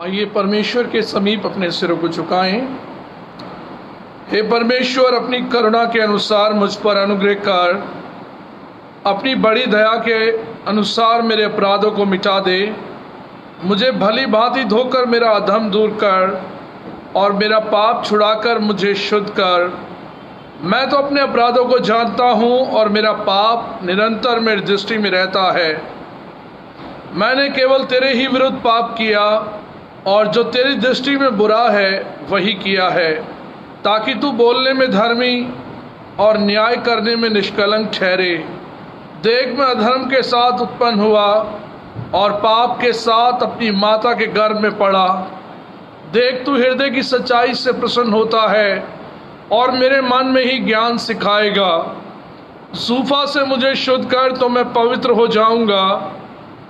आइए परमेश्वर के समीप अपने सिरों को झुकाएं। हे परमेश्वर, अपनी करुणा के अनुसार मुझ पर अनुग्रह कर, अपनी बड़ी दया के अनुसार मेरे अपराधों को मिटा दे। मुझे भली भांति धोकर मेरा अधर्म दूर कर और मेरा पाप छुड़ाकर मुझे शुद्ध कर। मैं तो अपने अपराधों को जानता हूँ और मेरा पाप निरंतर मेरी दृष्टि में रहता है। मैंने केवल तेरे ही विरुद्ध पाप किया और जो तेरी दृष्टि में बुरा है वही किया है, ताकि तू बोलने में धर्मी और न्याय करने में निष्कलंक ठहरे। देख, मैं अधर्म के साथ उत्पन्न हुआ और पाप के साथ अपनी माता के गर्भ में पड़ा। देख, तू हृदय की सच्चाई से प्रसन्न होता है और मेरे मन में ही ज्ञान सिखाएगा। जूफा से मुझे शुद्ध कर तो मैं पवित्र हो जाऊंगा।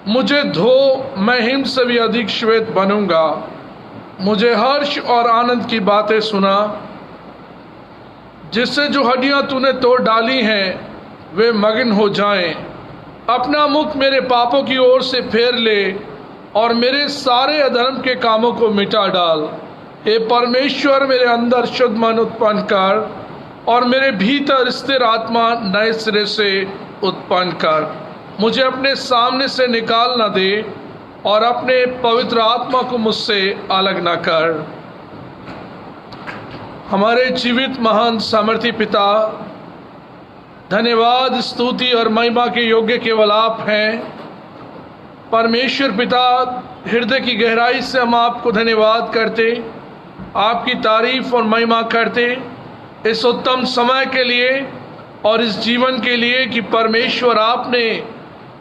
मुझे धो, मैं हिम से भी अधिक श्वेत बनूंगा। मुझे हर्ष और आनंद की बातें सुना, जिससे जो हड्डियां तूने तोड़ डाली हैं वे मगन हो जाएं। अपना मुख मेरे पापों की ओर से फेर ले और मेरे सारे अधर्म के कामों को मिटा डाल। हे परमेश्वर, मेरे अंदर शुद्ध मन उत्पन्न कर और मेरे भीतर स्थिर आत्मा नए सिरे से उत्पन्न कर। मुझे अपने सामने से निकाल न दे और अपने पवित्र आत्मा को मुझसे अलग न कर। हमारे जीवित महान सामर्थी पिता, धन्यवाद, स्तुति और महिमा के योग्य केवल आप हैं। परमेश्वर पिता, हृदय की गहराई से हम आपको धन्यवाद करते, आपकी तारीफ और महिमा करते इस उत्तम समय के लिए और इस जीवन के लिए कि परमेश्वर आपने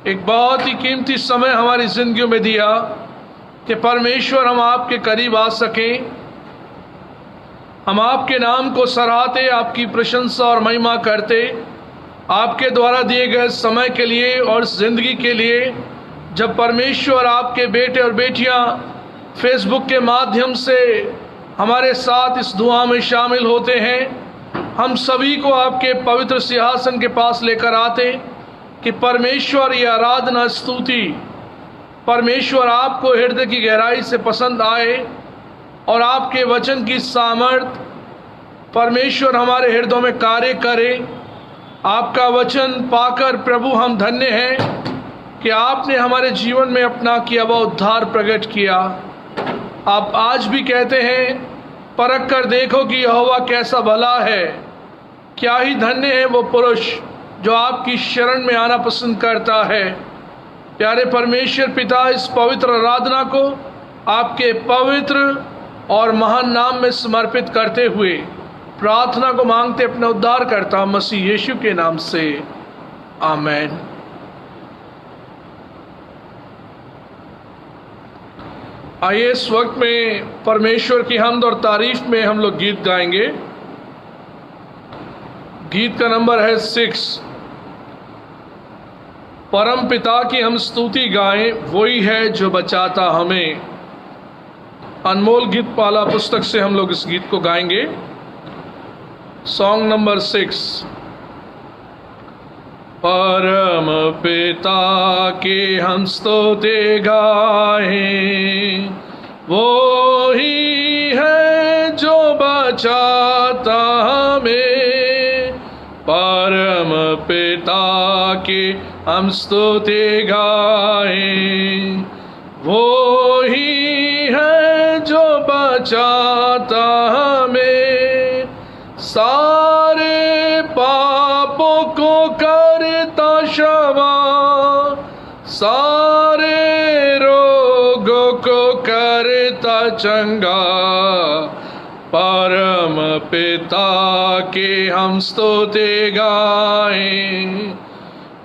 एक बहुत ही कीमती समय हमारी जिंदगियों में दिया कि परमेश्वर हम आपके करीब आ सकें। हम आपके नाम को सराहते, आपकी प्रशंसा और महिमा करते, आपके द्वारा दिए गए समय के लिए और जिंदगी के लिए। जब परमेश्वर आपके बेटे और बेटियां फेसबुक के माध्यम से हमारे साथ इस दुआ में शामिल होते हैं, हम सभी को आपके पवित्र सिंहासन के पास लेकर आते कि परमेश्वर ये आराधना स्तुति परमेश्वर आपको हृदय की गहराई से पसंद आए और आपके वचन की सामर्थ परमेश्वर हमारे हृदयों में कार्य करे। आपका वचन पाकर प्रभु हम धन्य हैं कि आपने हमारे जीवन में अपना किया हुआ उद्धार प्रकट किया। आप आज भी कहते हैं, परख कर देखो कि यहोवा कैसा भला है। क्या ही धन्य है वो पुरुष जो आपकी शरण में आना पसंद करता है। प्यारे परमेश्वर पिता, इस पवित्र आराधना को आपके पवित्र और महान नाम में समर्पित करते हुए प्रार्थना को मांगते अपने उद्धार करता मसीह यीशु के नाम से, आमेन। आइए इस वक्त में परमेश्वर की हम्द और तारीफ में हम लोग गीत गाएंगे। गीत का नंबर है 6। परम पिता की हम स्तुति गाएं, वही है जो बचाता हमें। अनमोल गीत पाला पुस्तक से हम लोग इस गीत को गाएंगे। Song number 6। परम पिता के हम स्तुति गाएं, वो ही है जो बचाता हमें। परम पिता के हम स्तुति गाएं, वो ही है जो बचाता हमें। सारे पापों को करता क्षमा, सारे रोगों को करता चंगा। परम पिता के हम स्तुति गाएं,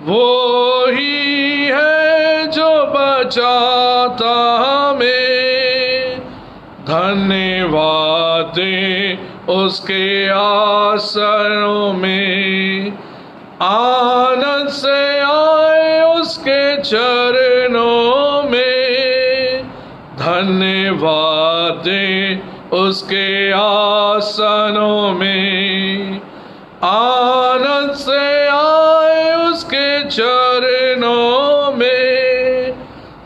वो ही है जो बचाता हमें। धन्यवाद उसके आसनों में, आनंद से आए उसके चरणों में। धन्यवाद उसके आसनों में, आनंद से आए उसके चरणों में।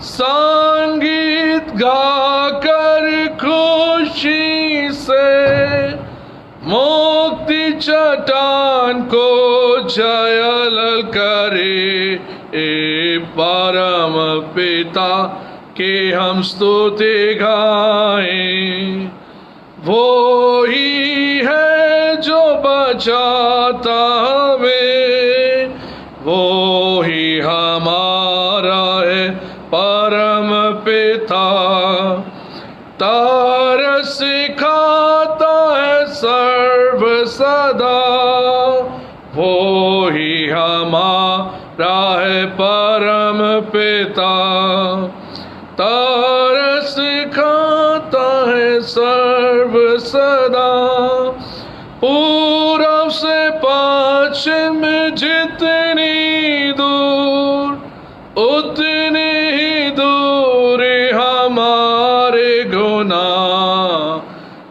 संगीत गाकर चट्टान को जय ललकारे, ए परम पिता के हम स्तुति गाएं। वो ही है जो बचाता हमें, वो ही हमारा है परम पिता। तरस सिखाता है सर्व सदा, वो ही हमारा है परम पिता। तरस सिखाता है सर्व सदा, पूरब से पश्चिम जितनी दूर, उतनी ही दूर हमारे गुनाह।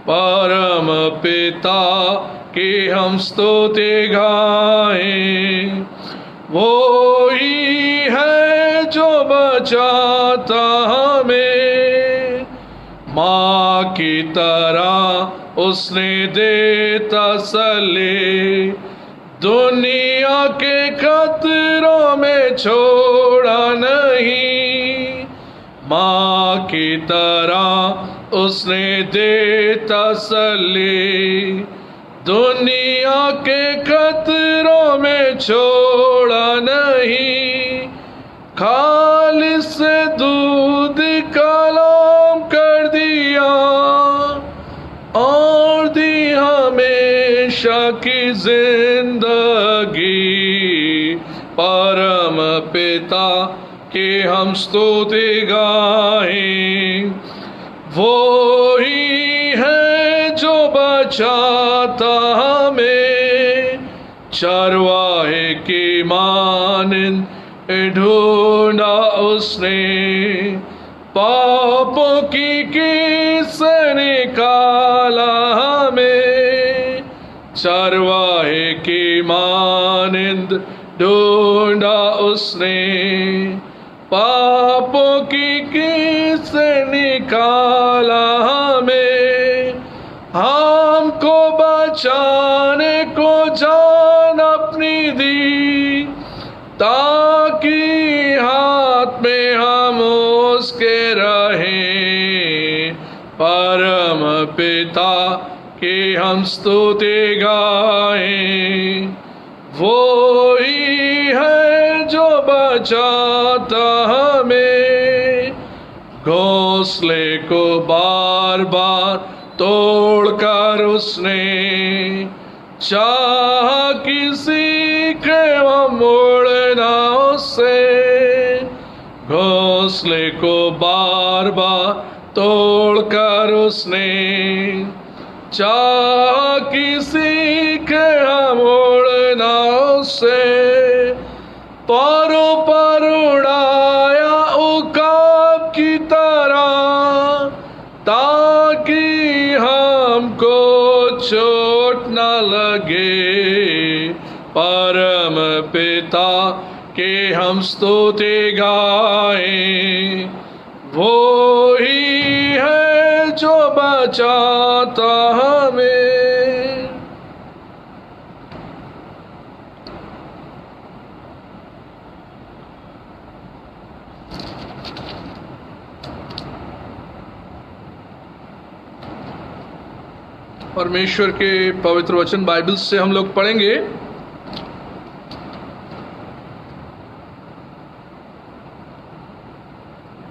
परम पिता की हम स्तुति गाएं। वो ही है जो बचाता हमें, माँ की तरह उसने दे तसल्ली, दुनिया के खतरों में छोड़ा नहीं। माँ की तरह उसने दे तसल्ली, दुनिया के खतरों में छोड़ा नहीं। खालिस दूध कलाम कर दिया और दी हमेशा की जिंदगी। परम पिता के हम स्तुति गाएं। वो ही है जो बचाता हमें, चरवाहे की मानिंद ढूंढा उसने, पापों की किस निकाला हमें। चरवाहे की मानिंद ढूंढा उसने, पापों की किस निकाला हमें। हमको बचाने को जान अपनी दी, ताकि हाथ में हम उसके रहें। परम पिता की हम स्तुति गाएं। वो ही है जो बचाता हमें, घोंसले को बार बार तोड़कर उसने, चाहा किसी के मुड़ना उससे। घोंसले को बार बार तोड़कर उसने, चाहा किसी के मुड़ना उससे। पारों पर उड़ाया उकाब की तरह, ताकि हमको चोट न लगे। परम पिता के हम स्तुति गाएं। वो ही है जो बचाता हमें। परमेश्वर के पवित्र वचन बाइबल से हम लोग पढ़ेंगे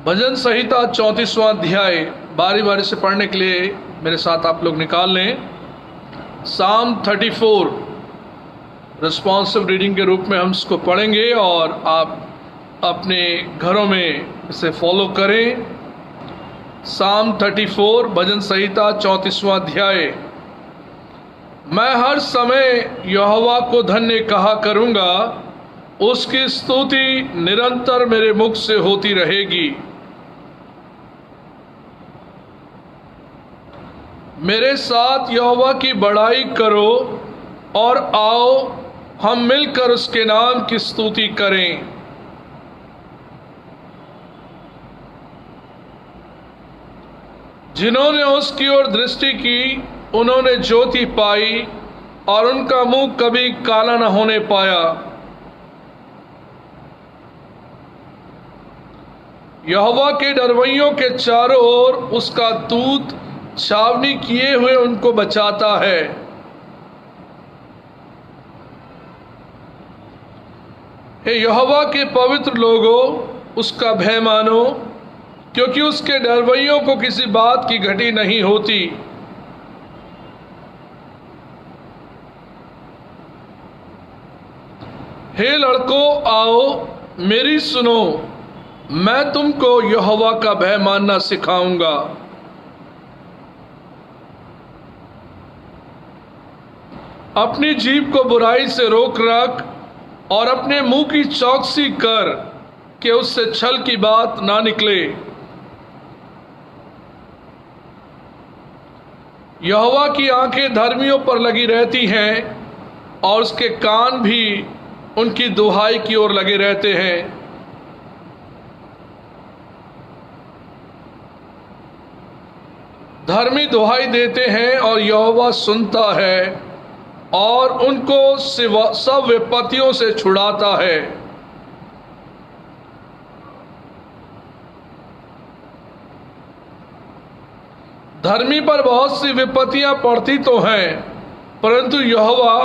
भजन संहिता 34वां अध्याय। बारी बारी से पढ़ने के लिए मेरे साथ आप लोग निकाल लें। साम 34 रिस्पॉन्सिव रीडिंग के रूप में हम इसको पढ़ेंगे और आप अपने घरों में इसे फॉलो करें। साम 34 भजन संहिता 34वां अध्याय। मैं हर समय यहोवा को धन्य कहा करूंगा, उसकी स्तुति निरंतर मेरे मुख से होती रहेगी। मेरे साथ यहोवा की बड़ाई करो और आओ हम मिलकर उसके नाम की स्तुति करें। जिन्होंने उसकी ओर दृष्टि की उन्होंने ज्योति पाई और उनका मुंह कभी काला न होने पाया। यहोवा के डरवैयों के चारों ओर उसका दूत छावनी किए हुए उनको बचाता है। हे यहोवा के पवित्र लोगों, उसका भय मानो, क्योंकि उसके डरवैयों को किसी बात की घटी नहीं होती। हे लड़कों, आओ मेरी सुनो, मैं तुमको यहोवा का भय मानना सिखाऊंगा। अपनी जीभ को बुराई से रोक रख और अपने मुंह की चौकसी कर कि उससे छल की बात ना निकले। यहोवा की आंखें धर्मियों पर लगी रहती हैं और उसके कान भी उनकी दुहाई की ओर लगे रहते हैं। धर्मी दुहाई देते हैं और यहोवा सुनता है और उनको सब विपत्तियों से छुड़ाता है। धर्मी पर बहुत सी विपत्तियां पड़ती तो हैं, परंतु यहोवा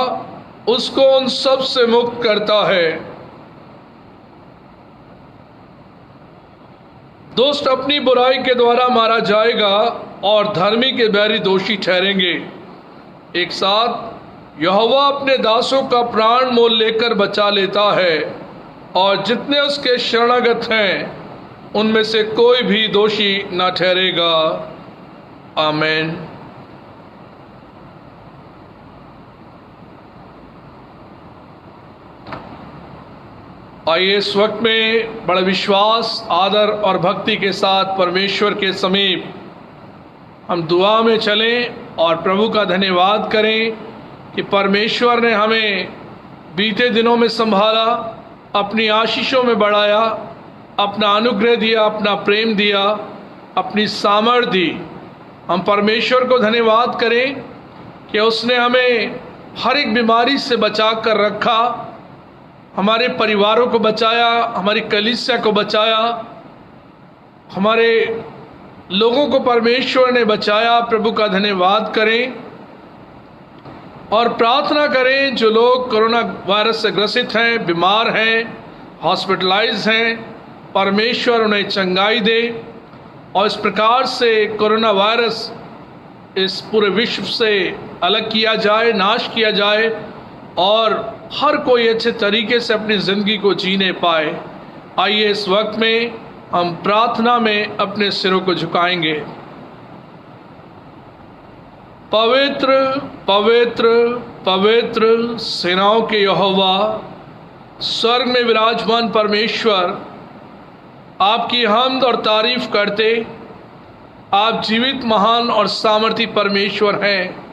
उसको उन सब से मुक्त करता है। दुष्ट अपनी बुराई के द्वारा मारा जाएगा और धर्मी के बैरी दोषी ठहरेंगे। एक साथ यहोवा अपने दासों का प्राण मोल लेकर बचा लेता है और जितने उसके शरणागत हैं उनमें से कोई भी दोषी न ठहरेगा। आमीन। आइए इस वक्त में बड़े विश्वास, आदर और भक्ति के साथ परमेश्वर के समीप हम दुआ में चलें और प्रभु का धन्यवाद करें कि परमेश्वर ने हमें बीते दिनों में संभाला, अपनी आशीषों में बढ़ाया, अपना अनुग्रह दिया, अपना प्रेम दिया, अपनी सामर्थ दी। हम परमेश्वर को धन्यवाद करें कि उसने हमें हर एक बीमारी से बचा कर रखा, हमारे परिवारों को बचाया, हमारी कलीसिया को बचाया, हमारे लोगों को परमेश्वर ने बचाया। प्रभु का धन्यवाद करें और प्रार्थना करें जो लोग कोरोना वायरस से ग्रसित हैं, बीमार हैं, हॉस्पिटलाइज हैं, परमेश्वर उन्हें चंगाई दे और इस प्रकार से कोरोना वायरस इस पूरे विश्व से अलग किया जाए, नाश किया जाए और हर कोई अच्छे तरीके से अपनी ज़िंदगी को जीने पाए। आइए इस वक्त में हम प्रार्थना में अपने सिरों को झुकाएंगे। पवित्र पवित्र पवित्र सेनाओं के यहोवा, स्वर्ग में विराजमान परमेश्वर, आपकी हम्द और तारीफ करते। आप जीवित, महान और सामर्थी परमेश्वर हैं।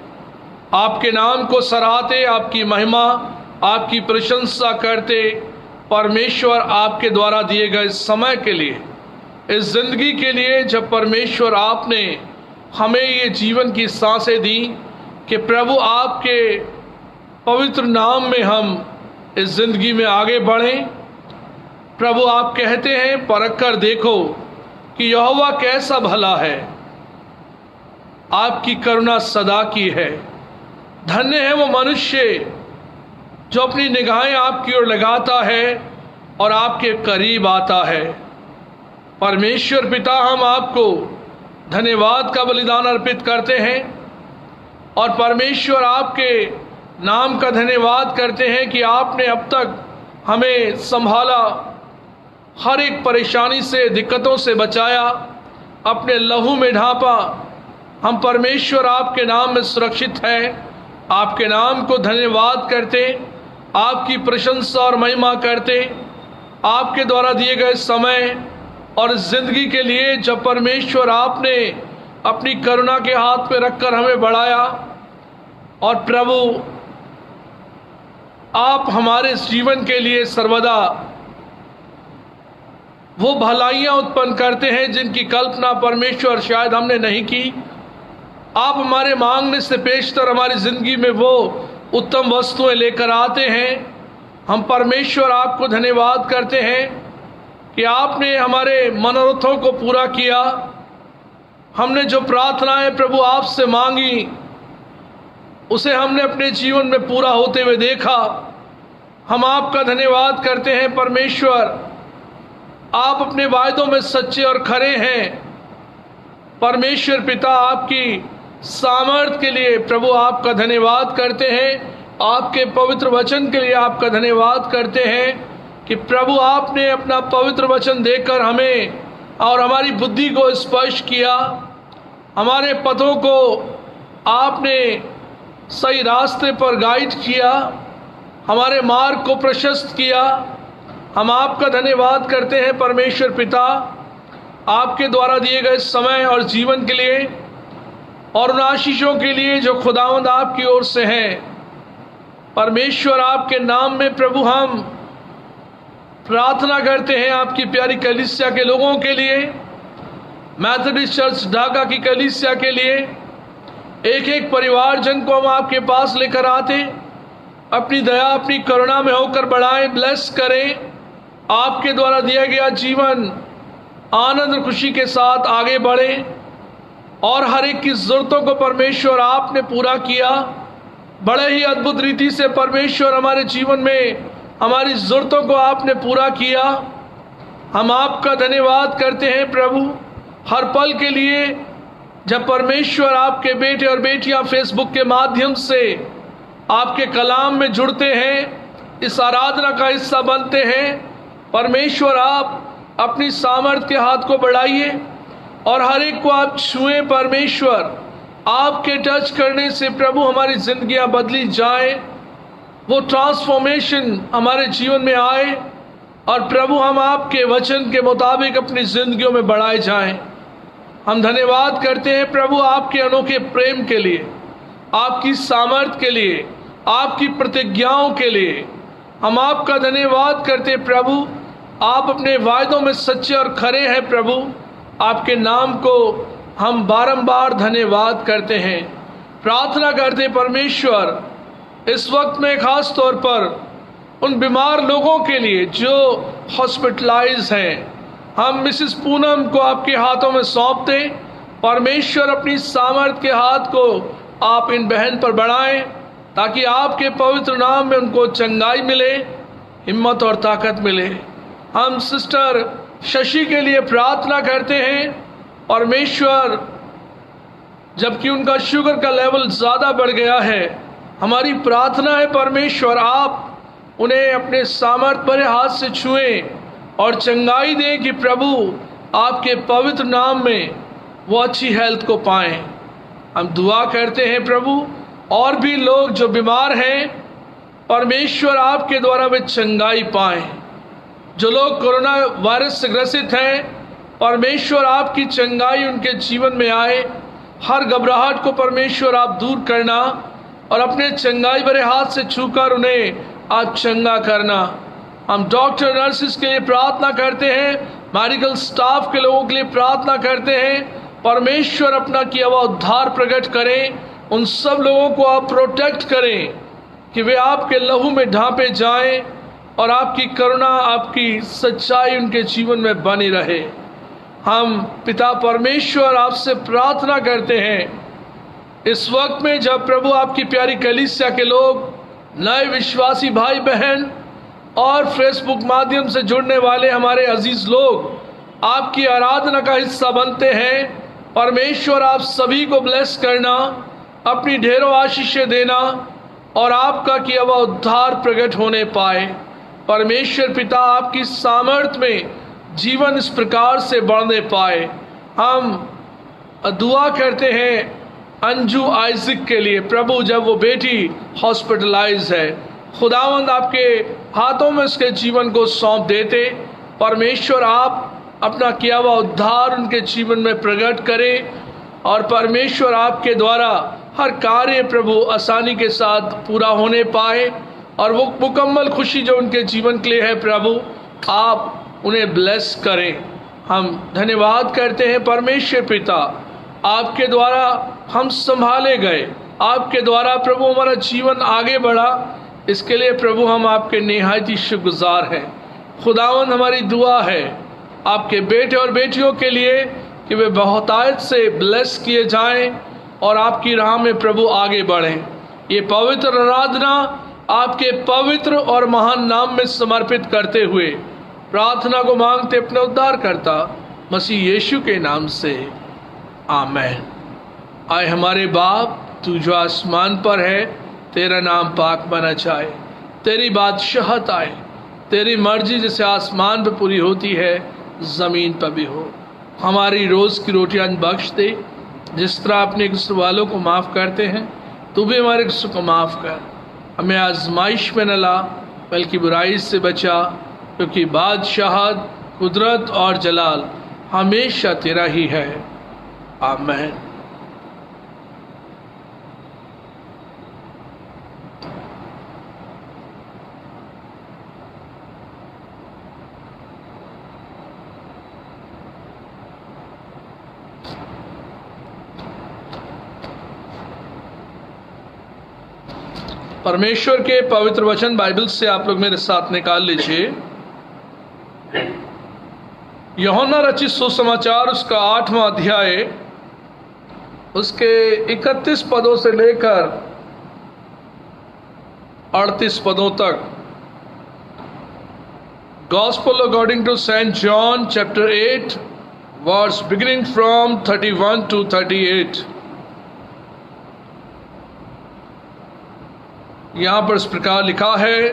आपके नाम को सराहते, आपकी महिमा, आपकी प्रशंसा करते। परमेश्वर, आपके द्वारा दिए गए समय के लिए, इस जिंदगी के लिए जब परमेश्वर आपने हमें ये जीवन की सांसें दी कि प्रभु आपके पवित्र नाम में हम इस जिंदगी में आगे बढ़ें। प्रभु आप कहते हैं, परख कर देखो कि यहोवा कैसा भला है, आपकी करुणा सदा की है। धन्य है वो मनुष्य जो अपनी निगाहें आपकी ओर लगाता है और आपके करीब आता है। परमेश्वर पिता, हम आपको धन्यवाद का बलिदान अर्पित करते हैं और परमेश्वर आपके नाम का धन्यवाद करते हैं कि आपने अब तक हमें संभाला, हर एक परेशानी से, दिक्कतों से बचाया, अपने लहू में ढांपा। हम परमेश्वर आपके नाम में सुरक्षित हैं। आपके नाम को धन्यवाद करते, आपकी प्रशंसा और महिमा करते। आपके द्वारा दिए गए समय और इस जिंदगी के लिए जब परमेश्वर आपने अपनी करुणा के हाथ में रखकर हमें बढ़ाया और प्रभु आप हमारे जीवन के लिए सर्वदा वो भलाइयाँ उत्पन्न करते हैं जिनकी कल्पना परमेश्वर शायद हमने नहीं की। आप हमारे मांगने से पेशतर हमारी ज़िंदगी में वो उत्तम वस्तुएं लेकर आते हैं। हम परमेश्वर आपको धन्यवाद करते हैं कि आपने हमारे मनोरथों को पूरा किया। हमने जो प्रार्थनाएं प्रभु आपसे मांगी उसे हमने अपने जीवन में पूरा होते हुए देखा। हम आपका धन्यवाद करते हैं परमेश्वर, आप अपने वायदों में सच्चे और खरे हैं। परमेश्वर पिता, आपकी सामर्थ के लिए प्रभु आपका धन्यवाद करते हैं। आपके पवित्र वचन के लिए आपका धन्यवाद करते हैं कि प्रभु आपने अपना पवित्र वचन देकर हमें और हमारी बुद्धि को स्पर्श किया। हमारे पथों को आपने सही रास्ते पर गाइड किया, हमारे मार्ग को प्रशस्त किया। हम आपका धन्यवाद करते हैं परमेश्वर पिता, आपके द्वारा दिए गए समय और जीवन के लिए और उन आशीषों के लिए जो खुदावंद आपकी ओर से हैं। परमेश्वर, आपके नाम में प्रभु हम प्रार्थना करते हैं आपकी प्यारी कलीसिया के लोगों के लिए, मैथोडिस्ट चर्च ढाका की कलीसिया के लिए। एक एक परिवारजन को हम आपके पास लेकर आते, अपनी दया अपनी करुणा में होकर बढ़ाएं, ब्लेस करें। आपके द्वारा दिया गया जीवन आनंद और खुशी के साथ आगे बढ़े और हर एक की ज़रूरतों को परमेश्वर आपने पूरा किया। बड़े ही अद्भुत रीति से परमेश्वर हमारे जीवन में हमारी ज़रूरतों को आपने पूरा किया। हम आपका धन्यवाद करते हैं प्रभु हर पल के लिए। जब परमेश्वर आपके बेटे और बेटियां फेसबुक के माध्यम से आपके कलाम में जुड़ते हैं, इस आराधना का हिस्सा बनते हैं, परमेश्वर आप अपनी सामर्थ के हाथ को बढ़ाइए और हर एक को आप छुएं। परमेश्वर, आपके टच करने से प्रभु हमारी जिंदगियां बदली जाए, वो ट्रांसफॉर्मेशन हमारे जीवन में आए और प्रभु हम आपके वचन के मुताबिक अपनी जिंदगियों में बढ़ाए जाएं। हम धन्यवाद करते हैं प्रभु आपके अनोखे प्रेम के लिए, आपकी सामर्थ के लिए, आपकी प्रतिज्ञाओं के लिए। हम आपका धन्यवाद करते हैं प्रभु, आप अपने वायदों में सच्चे और खरे हैं प्रभु। आपके नाम को हम बारंबार धन्यवाद करते हैं। प्रार्थना करते हैं परमेश्वर इस वक्त में खास तौर पर उन बीमार लोगों के लिए जो हॉस्पिटलाइज हैं। हम मिसेस पूनम को आपके हाथों में सौंपते। परमेश्वर, अपनी सामर्थ के हाथ को आप इन बहन पर बढ़ाएं ताकि आपके पवित्र नाम में उनको चंगाई मिले, हिम्मत और ताकत मिले। हम सिस्टर शशि के लिए प्रार्थना करते हैं परमेश्वर, जबकि उनका शुगर का लेवल ज़्यादा बढ़ गया है। हमारी प्रार्थना है परमेश्वर, आप उन्हें अपने सामर्थ भरे हाथ से छुएं और चंगाई दें कि प्रभु आपके पवित्र नाम में वो अच्छी हेल्थ को पाएं। हम दुआ करते हैं प्रभु और भी लोग जो बीमार हैं, परमेश्वर आपके द्वारा वे चंगाई पाएं। जो लोग कोरोना वायरस से ग्रसित हैं, परमेश्वर आपकी चंगाई उनके जीवन में आए। हर घबराहट को परमेश्वर आप दूर करना और अपने चंगाई भरे हाथ से छूकर उन्हें आप चंगा करना। हम डॉक्टर नर्सिस के लिए प्रार्थना करते हैं, मेडिकल स्टाफ के लोगों के लिए प्रार्थना करते हैं। परमेश्वर अपना किया हुआ उद्धार प्रकट करें, उन सब लोगों को आप प्रोटेक्ट करें कि वे आपके लहू में ढांपे जाएं और आपकी करुणा आपकी सच्चाई उनके जीवन में बनी रहे। हम पिता परमेश्वर आपसे प्रार्थना करते हैं इस वक्त में जब प्रभु आपकी प्यारी कलीसिया के लोग, नए विश्वासी भाई बहन और फेसबुक माध्यम से जुड़ने वाले हमारे अजीज लोग आपकी आराधना का हिस्सा बनते हैं। परमेश्वर, आप सभी को ब्लेस करना, अपनी ढेरों आशीषें देना और आपका किया हुआ उद्धार प्रकट होने पाए। परमेश्वर पिता, आपकी सामर्थ में जीवन इस प्रकार से बढ़ने पाए। हम दुआ करते हैं अंजू आइजक के लिए प्रभु, जब वो बेटी हॉस्पिटलाइज है, खुदावंद आपके हाथों में उसके जीवन को सौंप देते। परमेश्वर, आप अपना किया हुआ उद्धार उनके जीवन में प्रकट करें और परमेश्वर आपके द्वारा हर कार्य प्रभु आसानी के साथ पूरा होने पाए और वो मुकम्मल खुशी जो उनके जीवन के लिए है प्रभु, आप उन्हें ब्लेस करें। हम धन्यवाद करते हैं परमेश्वर पिता, आपके द्वारा हम संभाले गए, आपके द्वारा प्रभु हमारा जीवन आगे बढ़ा, इसके लिए प्रभु हम आपके निहायत ही शुक्रगुजार हैं। खुदावंद हमारी दुआ है आपके बेटे और बेटियों के लिए कि वे बहुतायत से ब्लेस किए जाएं और आपकी राह में प्रभु आगे बढ़ें। ये पवित्र आराधना आपके पवित्र और महान नाम में समर्पित करते हुए प्रार्थना को मांगते अपने उद्धारकर्ता मसीह यीशु के नाम से, आमीन। आए हमारे बाप, तू जो आसमान पर है, तेरा नाम पाक बना जाए, तेरी बादशाहत आए, तेरी मर्जी जैसे आसमान पर पूरी होती है ज़मीन पर भी हो। हमारी रोज़ की रोटियां बख्श दे, जिस तरह अपने गुस्से वालों को माफ़ करते हैं, तू भी हमारे गुस्से को माफ़ कर। हमें आजमाइश में न ला, बल्कि बुराई से बचा, क्योंकि बादशाहत, कुदरत और जलाल हमेशा तेरा ही है, आमीन। परमेश्वर के पवित्र वचन बाइबल से आप लोग मेरे साथ निकाल लीजिए। यूहन्ना रचित सुसमाचार उसका 8वां अध्याय, उसके 31 पदों से लेकर 38 पदों तक। Gospel according to Saint John chapter 8 verse beginning from 31 to 38। यहां पर इस प्रकार लिखा है,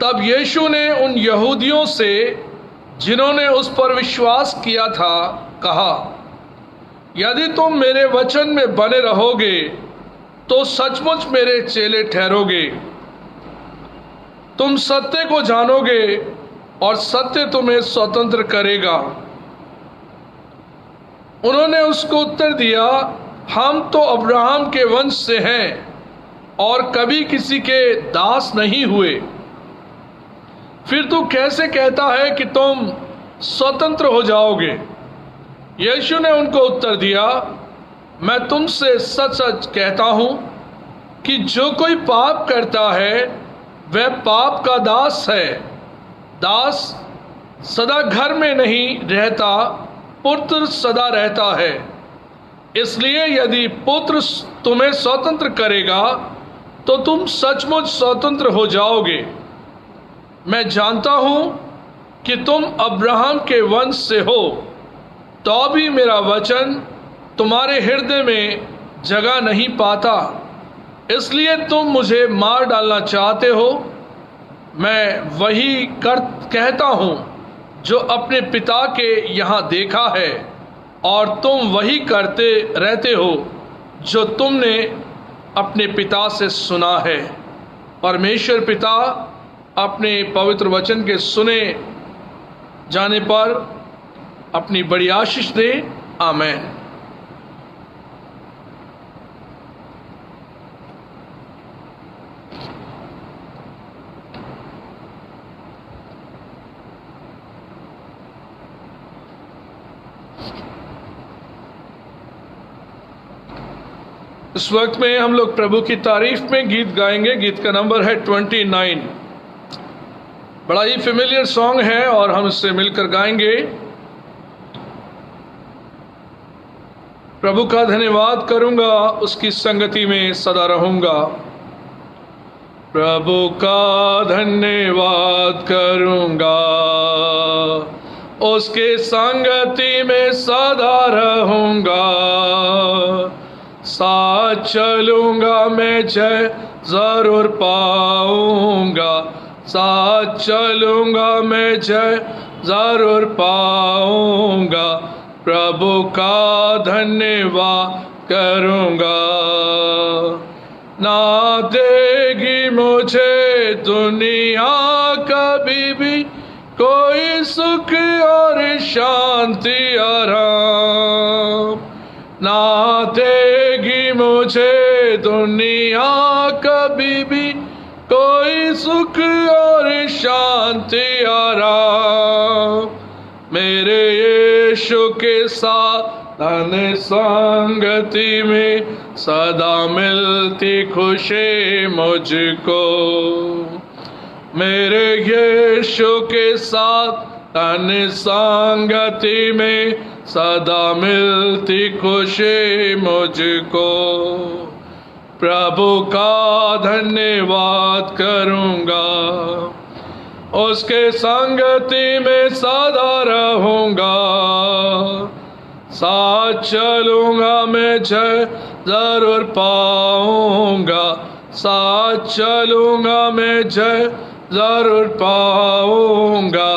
तब यीशु ने उन यहूदियों से जिन्होंने उस पर विश्वास किया था कहा, यदि तुम मेरे वचन में बने रहोगे तो सचमुच मेरे चेले ठहरोगे। तुम सत्य को जानोगे और सत्य तुम्हें स्वतंत्र करेगा। उन्होंने उसको उत्तर दिया, हम तो अब्राहम के वंश से हैं और कभी किसी के दास नहीं हुए, फिर तू कैसे कहता है कि तुम स्वतंत्र हो जाओगे? यीशु ने उनको उत्तर दिया, मैं तुमसे सच सच कहता हूं कि जो कोई पाप करता है वह पाप का दास है। दास सदा घर में नहीं रहता, पुत्र सदा रहता है। इसलिए यदि पुत्र तुम्हें स्वतंत्र करेगा तो तुम सचमुच स्वतंत्र हो जाओगे। मैं जानता हूं कि तुम अब्राहम के वंश से हो, तो भी मेरा वचन तुम्हारे हृदय में जगह नहीं पाता, इसलिए तुम मुझे मार डालना चाहते हो। मैं वही कहता हूं जो अपने पिता के यहाँ देखा है, और तुम वही करते रहते हो जो तुमने अपने पिता से सुना है। परमेश्वर पिता अपने पवित्र वचन के सुने जाने पर अपनी बड़ी आशीष दे, आमीन। इस वक्त में हम लोग प्रभु की तारीफ में गीत गाएंगे। गीत का नंबर है 29। बड़ा ही फेमिलियर सॉन्ग है और हम इससे मिलकर गाएंगे। प्रभु का धन्यवाद करूंगा, उसकी संगति में सदा रहूंगा। प्रभु का धन्यवाद करूंगा, उसके संगति में सदा रहूंगा। साथ चलूंगा मैं जय जरूर पाऊंगा, साथ चलूंगा मैं जय जरूर पाऊंगा। प्रभु का धन्यवाद करूंगा। ना देगी मुझे दुनिया कभी भी कोई सुख और शांति आराम, ना देगी मुझे दुनिया कभी भी कोई सुख और शांति आराम। मेरे यीशु के साथ धन संगति में सदा मिलती खुशी मुझको। मेरे यीशु के साथ धन संगति में सदा मिलती खुशी मुझको। प्रभु का धन्यवाद करूँगा, उसके संगति में सदा रहूँगा। साथ चलूँगा मैं जय जरूर पाऊँगा, साथ चलूँगा मैं जय जरूर पाऊँगा।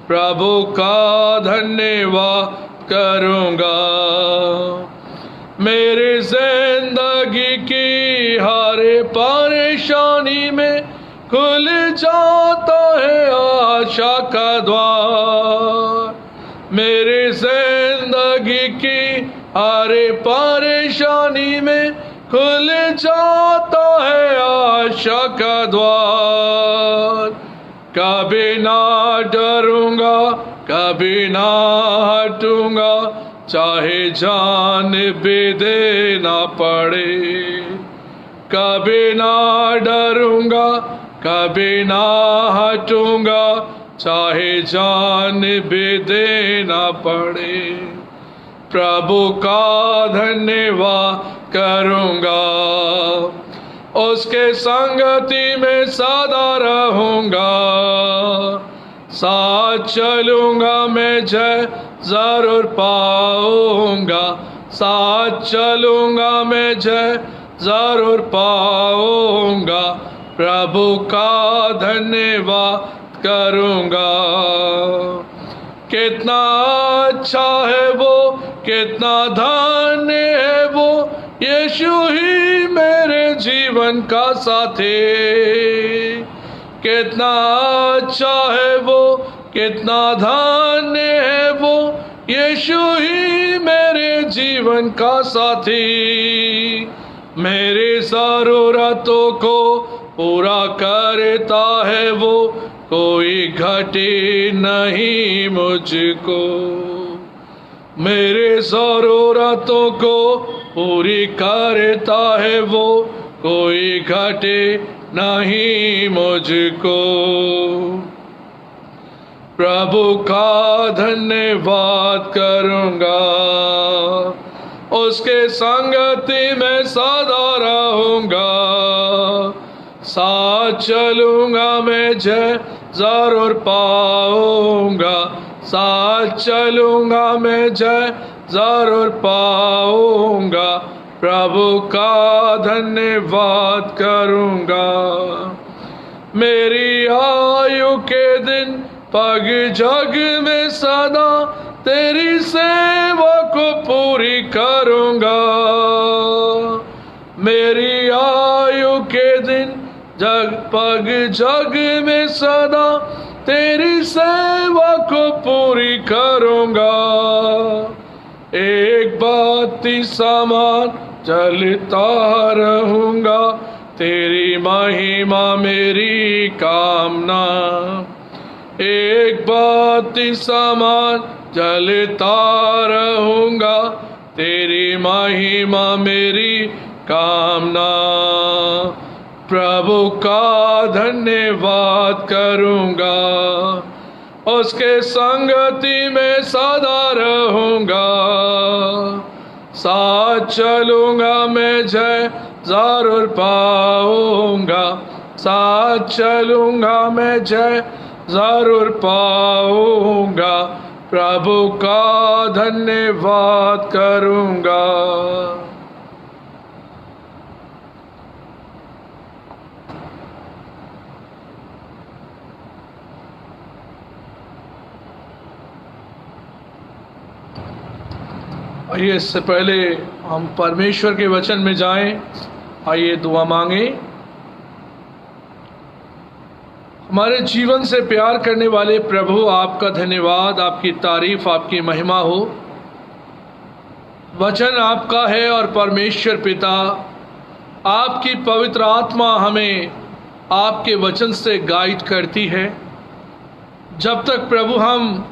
प्रभु का धन्यवाद करूँगा। मेरी जिंदगी की हर परेशानी में खुल जाता है आशा का द्वार। मेरी जिंदगी की हर परेशानी में खुल जाता है आशा का द्वार। कभी ना डरूंगा, कभी ना हटूंगा, चाहे जान भी देना पड़े। कभी ना डरूंगा, कभी ना हटूंगा, चाहे जान भी देना पड़े। प्रभु का धन्यवाद करूंगा, उसके संगति में सदा रहूंगा। साथ चलूंगा मैं जय जरूर पाऊंगा, साथ चलूंगा मैं जय जरूर पाऊंगा। प्रभु का धन्यवाद करूंगा। कितना अच्छा है वो, कितना धन्य है वो, यीशु ही मेरे जीवन का साथी। कितना अच्छा है वो, कितना धन्य है वो, यीशु ही मेरे जीवन का साथी। मेरी ज़रूरतों को पूरा करता है वो, कोई घटी नहीं मुझको। मेरे ज़रूरतों को पूरी करता है वो, कोई घटे नहीं मुझको। प्रभु का धन्यवाद करूँगा, उसके संगति में सदा रहूँगा। साथ चलूँगा मैं जय जरूर पाऊँगा, साथ चलूँगा मैं जय जरूर पाऊँगा। प्रभु का धन्यवाद करूँगा। मेरी आयु के दिन पग जग में सदा तेरी सेवा को पूरी करूँगा। मेरी आयु के दिन पग जग में सदा तेरी सेवा को पूरी करूँगा। एक बाती समान चलता रहूँगा, तेरी महिमा मेरी कामना। एक बाती समान चलता रहूँगा, तेरी महिमा मेरी कामना। प्रभु का धन्यवाद करूँगा, उसके संगति में सदा रहूँगा। साथ चलूँगा मैं जय जरूर पाऊँगा, साथ चलूँगा मैं जय जरूर पाऊँगा। प्रभु का धन्यवाद करूँगा। आइए इससे पहले हम परमेश्वर के वचन में जाएं। आइए दुआ मांगे। हमारे जीवन से प्यार करने वाले प्रभु, आपका धन्यवाद, आपकी तारीफ, आपकी महिमा हो। वचन आपका है और परमेश्वर पिता, आपकी पवित्र आत्मा हमें आपके वचन से गाइड करती है। जब तक प्रभु हम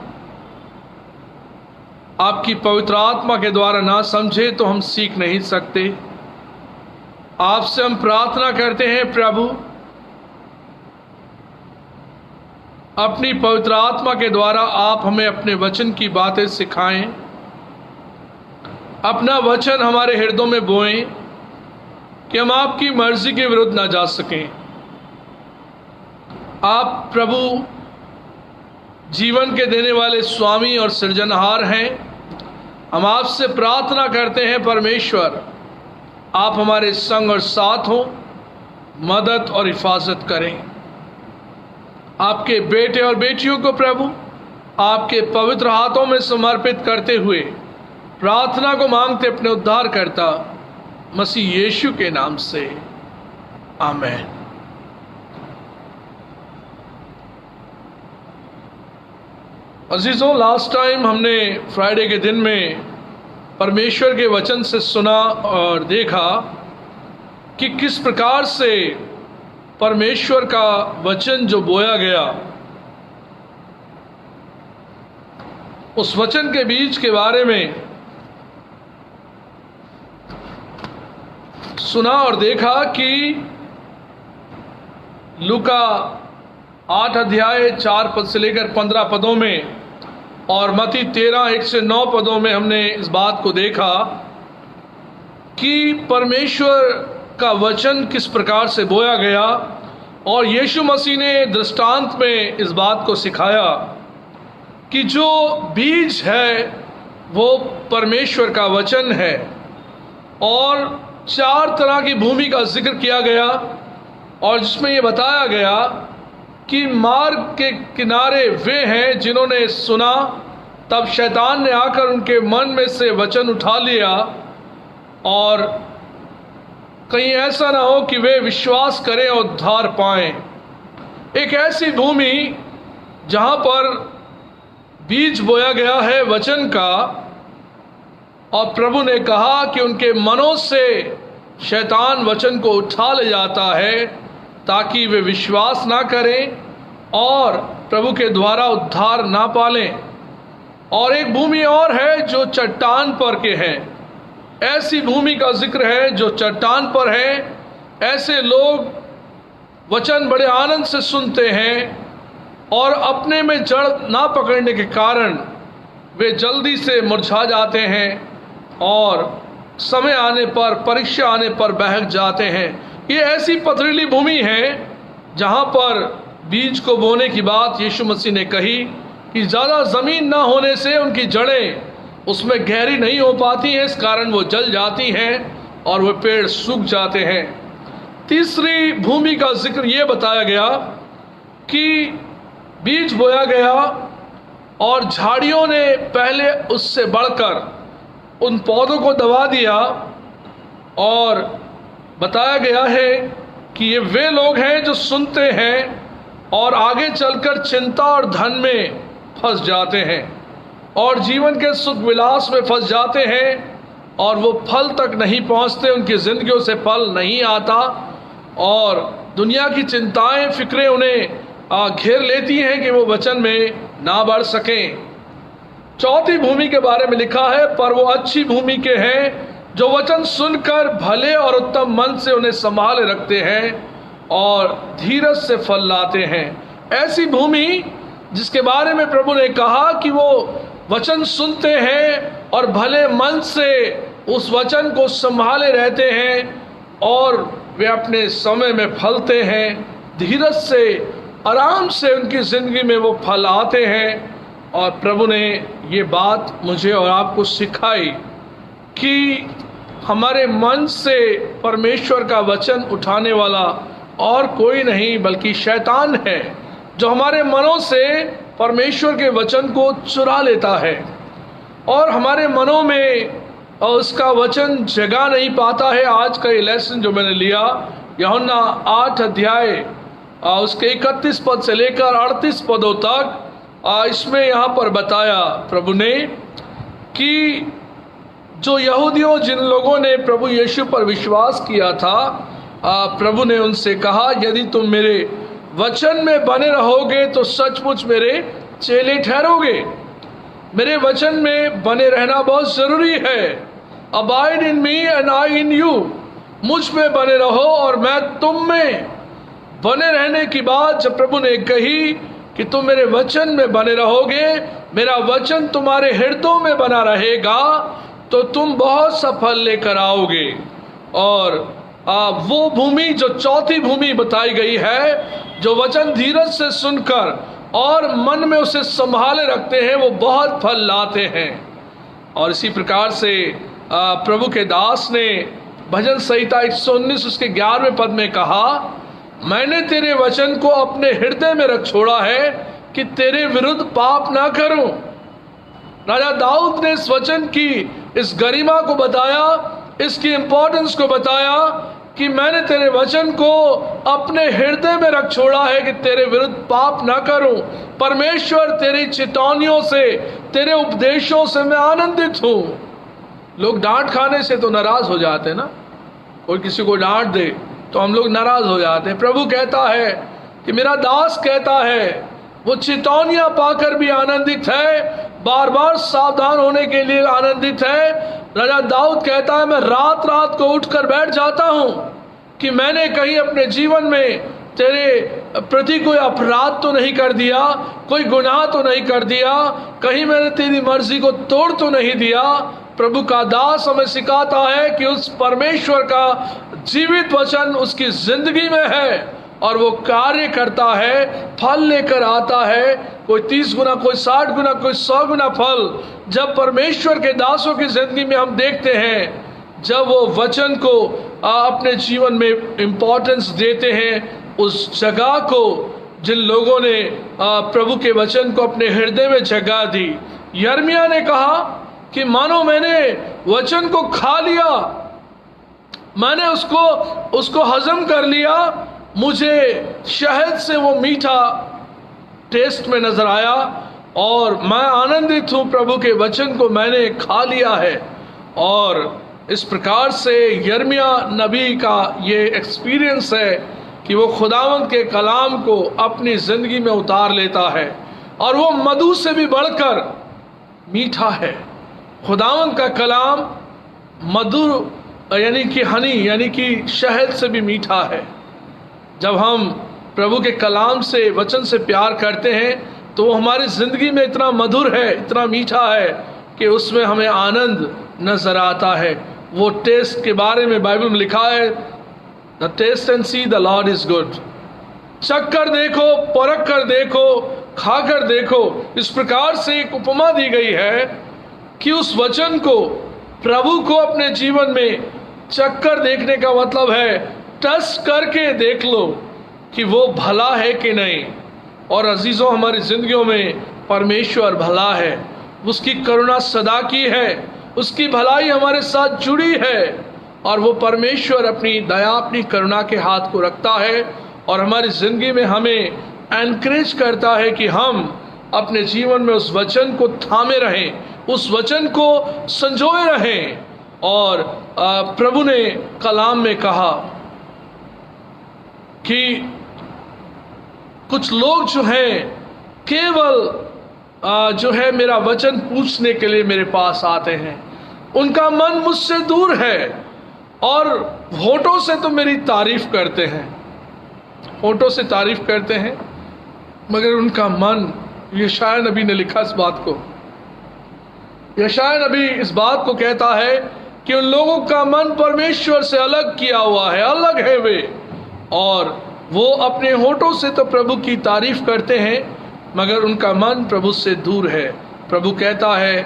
आपकी पवित्र आत्मा के द्वारा ना समझे तो हम सीख नहीं सकते। आपसे हम प्रार्थना करते हैं प्रभु, अपनी पवित्र आत्मा के द्वारा आप हमें अपने वचन की बातें सिखाएं, अपना वचन हमारे हृदयों में बोएं कि हम आपकी मर्जी के विरुद्ध ना जा सकें। आप प्रभु जीवन के देने वाले स्वामी और सृजनहार हैं। हम आपसे प्रार्थना करते हैं परमेश्वर, आप हमारे संग और साथ हो, मदद और हिफाजत करें। आपके बेटे और बेटियों को प्रभु आपके पवित्र हाथों में समर्पित करते हुए प्रार्थना को मांगते अपने उद्धारकर्ता मसीह यीशु के नाम से, आमीन। अजीजों, लास्ट टाइम हमने फ्राइडे के दिन में परमेश्वर के वचन से सुना और देखा कि किस प्रकार से परमेश्वर का वचन जो बोया गया, उस वचन के बीज के बारे में सुना और देखा कि लूका 8 अध्याय 4 पद से लेकर 15 पदों में और मत्ती 13 1 से 9 पदों में हमने इस बात को देखा कि परमेश्वर का वचन किस प्रकार से बोया गया, और यीशु मसीह ने दृष्टांत में इस बात को सिखाया कि जो बीज है वो परमेश्वर का वचन है। और 4 तरह की भूमि का जिक्र किया गया और जिसमें ये बताया गया कि मार्ग के किनारे वे हैं जिन्होंने सुना, तब शैतान ने आकर उनके मन में से वचन उठा लिया और कहीं ऐसा ना हो कि वे विश्वास करें और उद्धार पाएं। एक ऐसी भूमि जहां पर बीज बोया गया है वचन का, और प्रभु ने कहा कि उनके मनों से शैतान वचन को उठा ले जाता है ताकि वे विश्वास ना करें और प्रभु के द्वारा उद्धार ना पालें। और एक भूमि और है जो चट्टान पर के हैं। ऐसी भूमि का जिक्र है जो चट्टान पर है। ऐसे लोग वचन बड़े आनंद से सुनते हैं और अपने में जड़ ना पकड़ने के कारण वे जल्दी से मुरझा जाते हैं और समय आने पर, परीक्षा आने पर बहक जाते हैं। ये ऐसी पथरीली भूमि है जहाँ पर बीज को बोने की बात यीशु मसीह ने कही कि ज़्यादा ज़मीन ना होने से उनकी जड़ें उसमें गहरी नहीं हो पाती हैं, इस कारण वो जल जाती हैं और वो पेड़ सूख जाते हैं। तीसरी भूमि का जिक्र ये बताया गया कि बीज बोया गया और झाड़ियों ने पहले उससे बढ़कर उन पौधों को दबा दिया, और बताया गया है कि ये वे लोग हैं जो सुनते हैं और आगे चलकर चिंता और धन में फंस जाते हैं और जीवन के सुख विलास में फंस जाते हैं और वो फल तक नहीं पहुंचते, उनकी जिंदगियों से फल नहीं आता और दुनिया की चिंताएं, फिक्रें उन्हें घेर लेती हैं कि वो वचन में ना बढ़ सकें। चौथी भूमि के बारे में लिखा है, पर वो अच्छी भूमि के हैं जो वचन सुनकर भले और उत्तम मन से उन्हें संभाले रखते हैं और धीरज से फल लाते हैं। ऐसी भूमि जिसके बारे में प्रभु ने कहा कि वो वचन सुनते हैं और भले मन से उस वचन को संभाले रहते हैं और वे अपने समय में फलते हैं, धीरज से, आराम से उनकी जिंदगी में वो फल आते हैं। और प्रभु ने ये बात मुझे और आपको सिखाई कि हमारे मन से परमेश्वर का वचन उठाने वाला और कोई नहीं बल्कि शैतान है, जो हमारे मनों से परमेश्वर के वचन को चुरा लेता है और हमारे मनों में उसका वचन जगह नहीं पाता है। आज का ये लेसन जो मैंने लिया, यूहन्ना 8 अध्याय उसके 31 पद से लेकर 38 पदों तक, इसमें यहाँ पर बताया प्रभु ने कि जो यहूदियों, जिन लोगों ने प्रभु यीशु पर विश्वास किया था, प्रभु ने उनसे कहा, यदि तुम मेरे वचन में बने रहोगे तो सचमुच मेरे चेले ठहरोगे मेरे वचन में बने रहना बहुत जरूरी है। Abide in me and I in you, मुझ में बने रहो और मैं तुम में। बने रहने की बात जब प्रभु ने कही कि तुम मेरे वचन में बने रहोगे, मेरा वचन तुम्हारे हृदयों में बना रहेगा, तो तुम बहुत सा फल लेकर आओगे। और वो भूमि जो चौथी भूमि बताई गई है, जो वचन धीरज से सुनकर और मन में उसे संभाले रखते हैं, वो बहुत फल लाते हैं। और इसी प्रकार से प्रभु के दास ने भजन संहिता 119 उसके 11वें पद में कहा, मैंने तेरे वचन को अपने हृदय में रख छोड़ा है कि तेरे विरुद्ध पाप ना करूं। राजा दाऊद ने इस वचन की इस गरिमा को बताया, इसकी इंपॉर्टेंस को बताया कि मैंने तेरे वचन को अपने हृदय में रख छोड़ा है कि तेरे विरुद्ध पाप ना करूं। परमेश्वर तेरी चेतावनियों से, तेरे उपदेशों से मैं आनंदित हूं। लोग डांट खाने से तो नाराज हो जाते हैं ना, कोई किसी को डांट दे तो हम लोग नाराज हो जाते हैं। प्रभु कहता है कि मेरा दास कहता है, वो चेतावनियां पाकर भी आनंदित है, बार बार सावधान होने के लिए आनंदित है। राजा दाऊद कहता है, मैं रात रात को उठकर बैठ जाता हूं कि मैंने कहीं अपने जीवन में तेरे प्रति कोई अपराध तो नहीं कर दिया, कोई गुनाह तो नहीं कर दिया, कहीं मैंने तेरी मर्जी को तोड़ तो नहीं दिया। प्रभु का दास हमें सिखाता है कि उस परमेश्वर का जीवित वचन उसकी जिंदगी में है और वो कार्य करता है, फल लेकर आता है, कोई 30 गुना, कोई 60 गुना, कोई 100 गुना फल जब परमेश्वर के दासों की जिंदगी में हम देखते हैं, जब वो वचन को अपने जीवन में इंपॉर्टेंस देते हैं, उस जगह को जिन लोगों ने प्रभु के वचन को अपने हृदय में जगह दी। यिर्मयाह ने कहा कि मानो मैंने वचन को खा लिया, मैंने उसको हजम कर लिया, मुझे शहद से वो मीठा टेस्ट में नजर आया और मैं आनंदित हूं, प्रभु के वचन को मैंने खा लिया है। और इस प्रकार से यिर्मयाह नबी का ये एक्सपीरियंस है कि वो खुदावंद के कलाम को अपनी जिंदगी में उतार लेता है और वो मधु से भी बढ़कर मीठा है। खुदावंद का कलाम मधुर यानी कि हनी यानी कि शहद से भी मीठा है। जब हम प्रभु के कलाम से, वचन से प्यार करते हैं तो वो हमारी जिंदगी में इतना मधुर है, इतना मीठा है कि उसमें हमें आनंद नजर आता है। वो टेस्ट के बारे में बाइबल में लिखा है, the taste and see the Lord is good. चख कर देखो, परख कर देखो, खा कर देखो। इस प्रकार से एक उपमा दी गई है कि उस वचन को, प्रभु को अपने जीवन में चख कर देखने का मतलब है टेस्ट करके देख लो कि वो भला है कि नहीं। और अजीजों, हमारी जिंदगियों में परमेश्वर भला है, उसकी करुणा सदा की है, उसकी भलाई हमारे साथ जुड़ी है और वो परमेश्वर अपनी दया, अपनी करुणा के हाथ को रखता है और हमारी जिंदगी में हमें एनकरेज करता है कि हम अपने जीवन में उस वचन को थामे रहें, उस वचन को संजोए रहें। और प्रभु ने कलाम में कहा कि कुछ लोग जो हैं केवल जो है मेरा वचन पूछने के लिए मेरे पास आते हैं, उनका मन मुझसे दूर है और होठों से तो मेरी तारीफ करते हैं, होठों से तारीफ करते हैं, मगर उनका मन, यशायाह नबी ने लिखा इस बात को, यशायाह नबी इस बात को कहता है कि उन लोगों का मन परमेश्वर से अलग किया हुआ है, अलग है वे, और वो अपने होठों से तो प्रभु की तारीफ करते हैं मगर उनका मन प्रभु से दूर है। प्रभु कहता है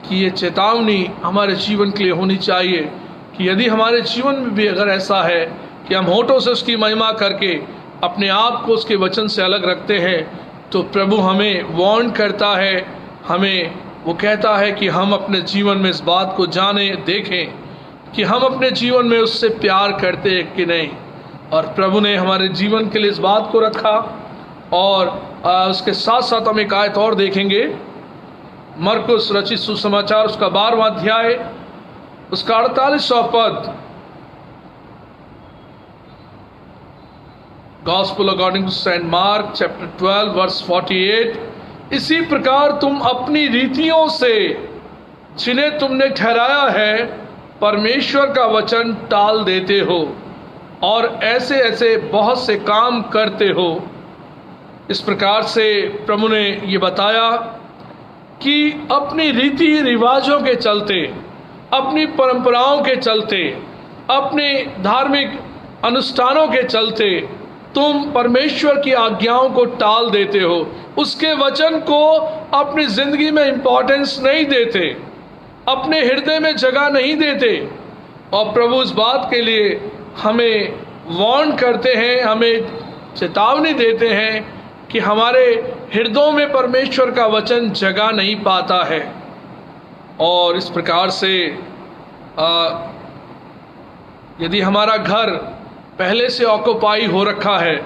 कि ये चेतावनी हमारे जीवन के लिए होनी चाहिए कि यदि हमारे जीवन में भी अगर ऐसा है कि हम होठों से उसकी महिमा करके अपने आप को उसके वचन से अलग रखते हैं, तो प्रभु हमें वार्न करता है, हमें वो कहता है कि हम अपने जीवन में इस बात को जाने, देखें कि हम अपने जीवन में उससे प्यार करते हैं कि नहीं। और प्रभु ने हमारे जीवन के लिए इस बात को रखा। और उसके साथ साथ हम एक आयत और देखेंगे, मरकुस रचित सुसमाचार उसका 12वां अध्याय उसका 48वां पद। Gospel according to St. Mark chapter 12 verse 48, इसी प्रकार तुम अपनी रीतियों से जिन्हें तुमने ठहराया है परमेश्वर का वचन टाल देते हो और ऐसे ऐसे बहुत से काम करते हो। इस प्रकार से प्रभु ने ये बताया कि अपनी रीति रिवाजों के चलते, अपनी परंपराओं के चलते, अपने धार्मिक अनुष्ठानों के चलते तुम परमेश्वर की आज्ञाओं को टाल देते हो, उसके वचन को अपनी जिंदगी में इंपॉर्टेंस नहीं देते, अपने हृदय में जगह नहीं देते। और प्रभु इस बात के लिए हमें वार्न करते हैं, हमें चेतावनी देते हैं कि हमारे हृदयों में परमेश्वर का वचन जगह नहीं पाता है। और इस प्रकार से यदि हमारा घर पहले से ऑक्युपाई हो रखा है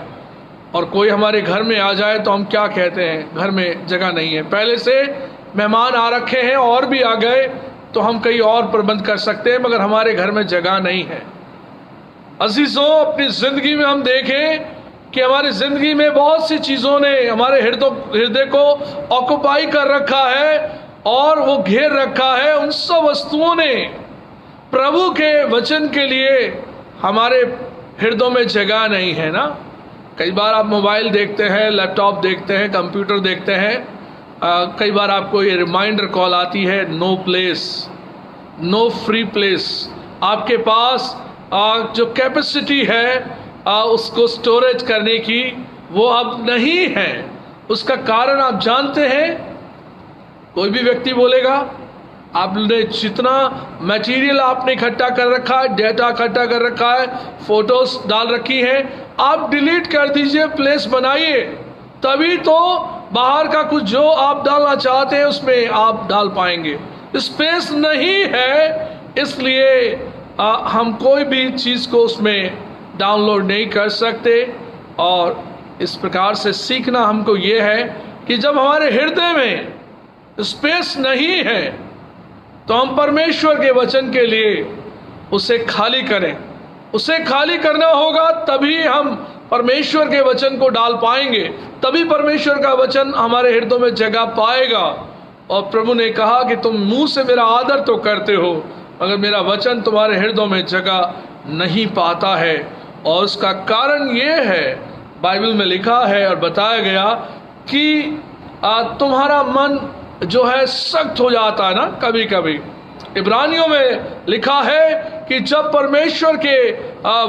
और कोई हमारे घर में आ जाए तो हम क्या कहते हैं, घर में जगह नहीं है। पहले से मेहमान आ रखे हैं और भी आ गए तो हम कहीं और प्रबंध कर सकते हैं, मगर हमारे घर में जगह नहीं है। अजीजों, अपनी जिंदगी में हम देखें कि हमारी जिंदगी में बहुत सी चीज़ों ने हमारे हृदय को ऑक्युपाई कर रखा है और वो घेर रखा है। उन सब वस्तुओं ने प्रभु के वचन के लिए हमारे हृदयों में जगह नहीं है ना। कई बार आप मोबाइल देखते हैं, लैपटॉप देखते हैं, कंप्यूटर देखते हैं, कई बार आपको ये रिमाइंडर कॉल आती है, no place, no free place. आपके पास जो कैपेसिटी है उसको स्टोरेज करने की, वो अब नहीं है। उसका कारण आप जानते हैं? कोई भी व्यक्ति बोलेगा आपने जितना मटेरियल आपने इकट्ठा कर रखा है, डेटा इकट्ठा कर रखा है, फोटोज डाल रखी हैं, आप डिलीट कर दीजिए, प्लेस बनाइए, तभी तो बाहर का कुछ जो आप डालना चाहते हैं उसमें आप डाल पाएंगे। स्पेस नहीं है, इसलिए हम कोई भी चीज़ को उसमें डाउनलोड नहीं कर सकते। और इस प्रकार से सीखना हमको ये है कि जब हमारे हृदय में स्पेस नहीं है तो हम परमेश्वर के वचन के लिए उसे खाली करें। उसे खाली करना होगा, तभी हम परमेश्वर के वचन को डाल पाएंगे, तभी परमेश्वर का वचन हमारे हृदय में जगह पाएगा। और प्रभु ने कहा कि तुम मुंह से मेरा आदर तो करते हो, मगर मेरा वचन तुम्हारे हृदय में जगह नहीं पाता है। और उसका कारण ये है, बाइबल में लिखा है और बताया गया कि तुम्हारा मन जो है सख्त हो जाता है ना कभी कभी। इब्रानियों में लिखा है कि जब परमेश्वर के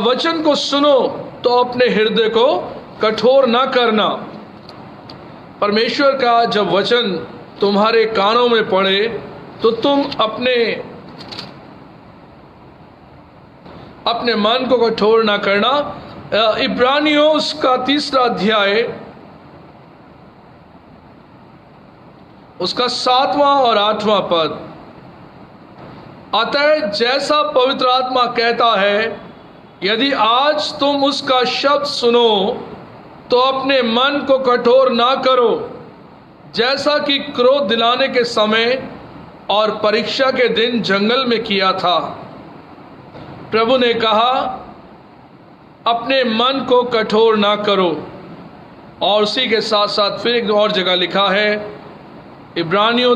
वचन को सुनो तो अपने हृदय को कठोर ना करना। परमेश्वर का जब वचन तुम्हारे कानों में पड़े तो तुम अपने मन को कठोर ना करना। इब्रानियों उसका 3 अध्याय उसका 7वां और 8वां पद, अतः जैसा पवित्र आत्मा कहता है, यदि आज तुम उसका शब्द सुनो तो अपने मन को कठोर ना करो, जैसा कि क्रोध दिलाने के समय और परीक्षा के दिन जंगल में किया था। प्रभु ने कहा अपने मन को कठोर ना करो। और उसी के साथ साथ फिर एक और जगह लिखा है, इब्रानियों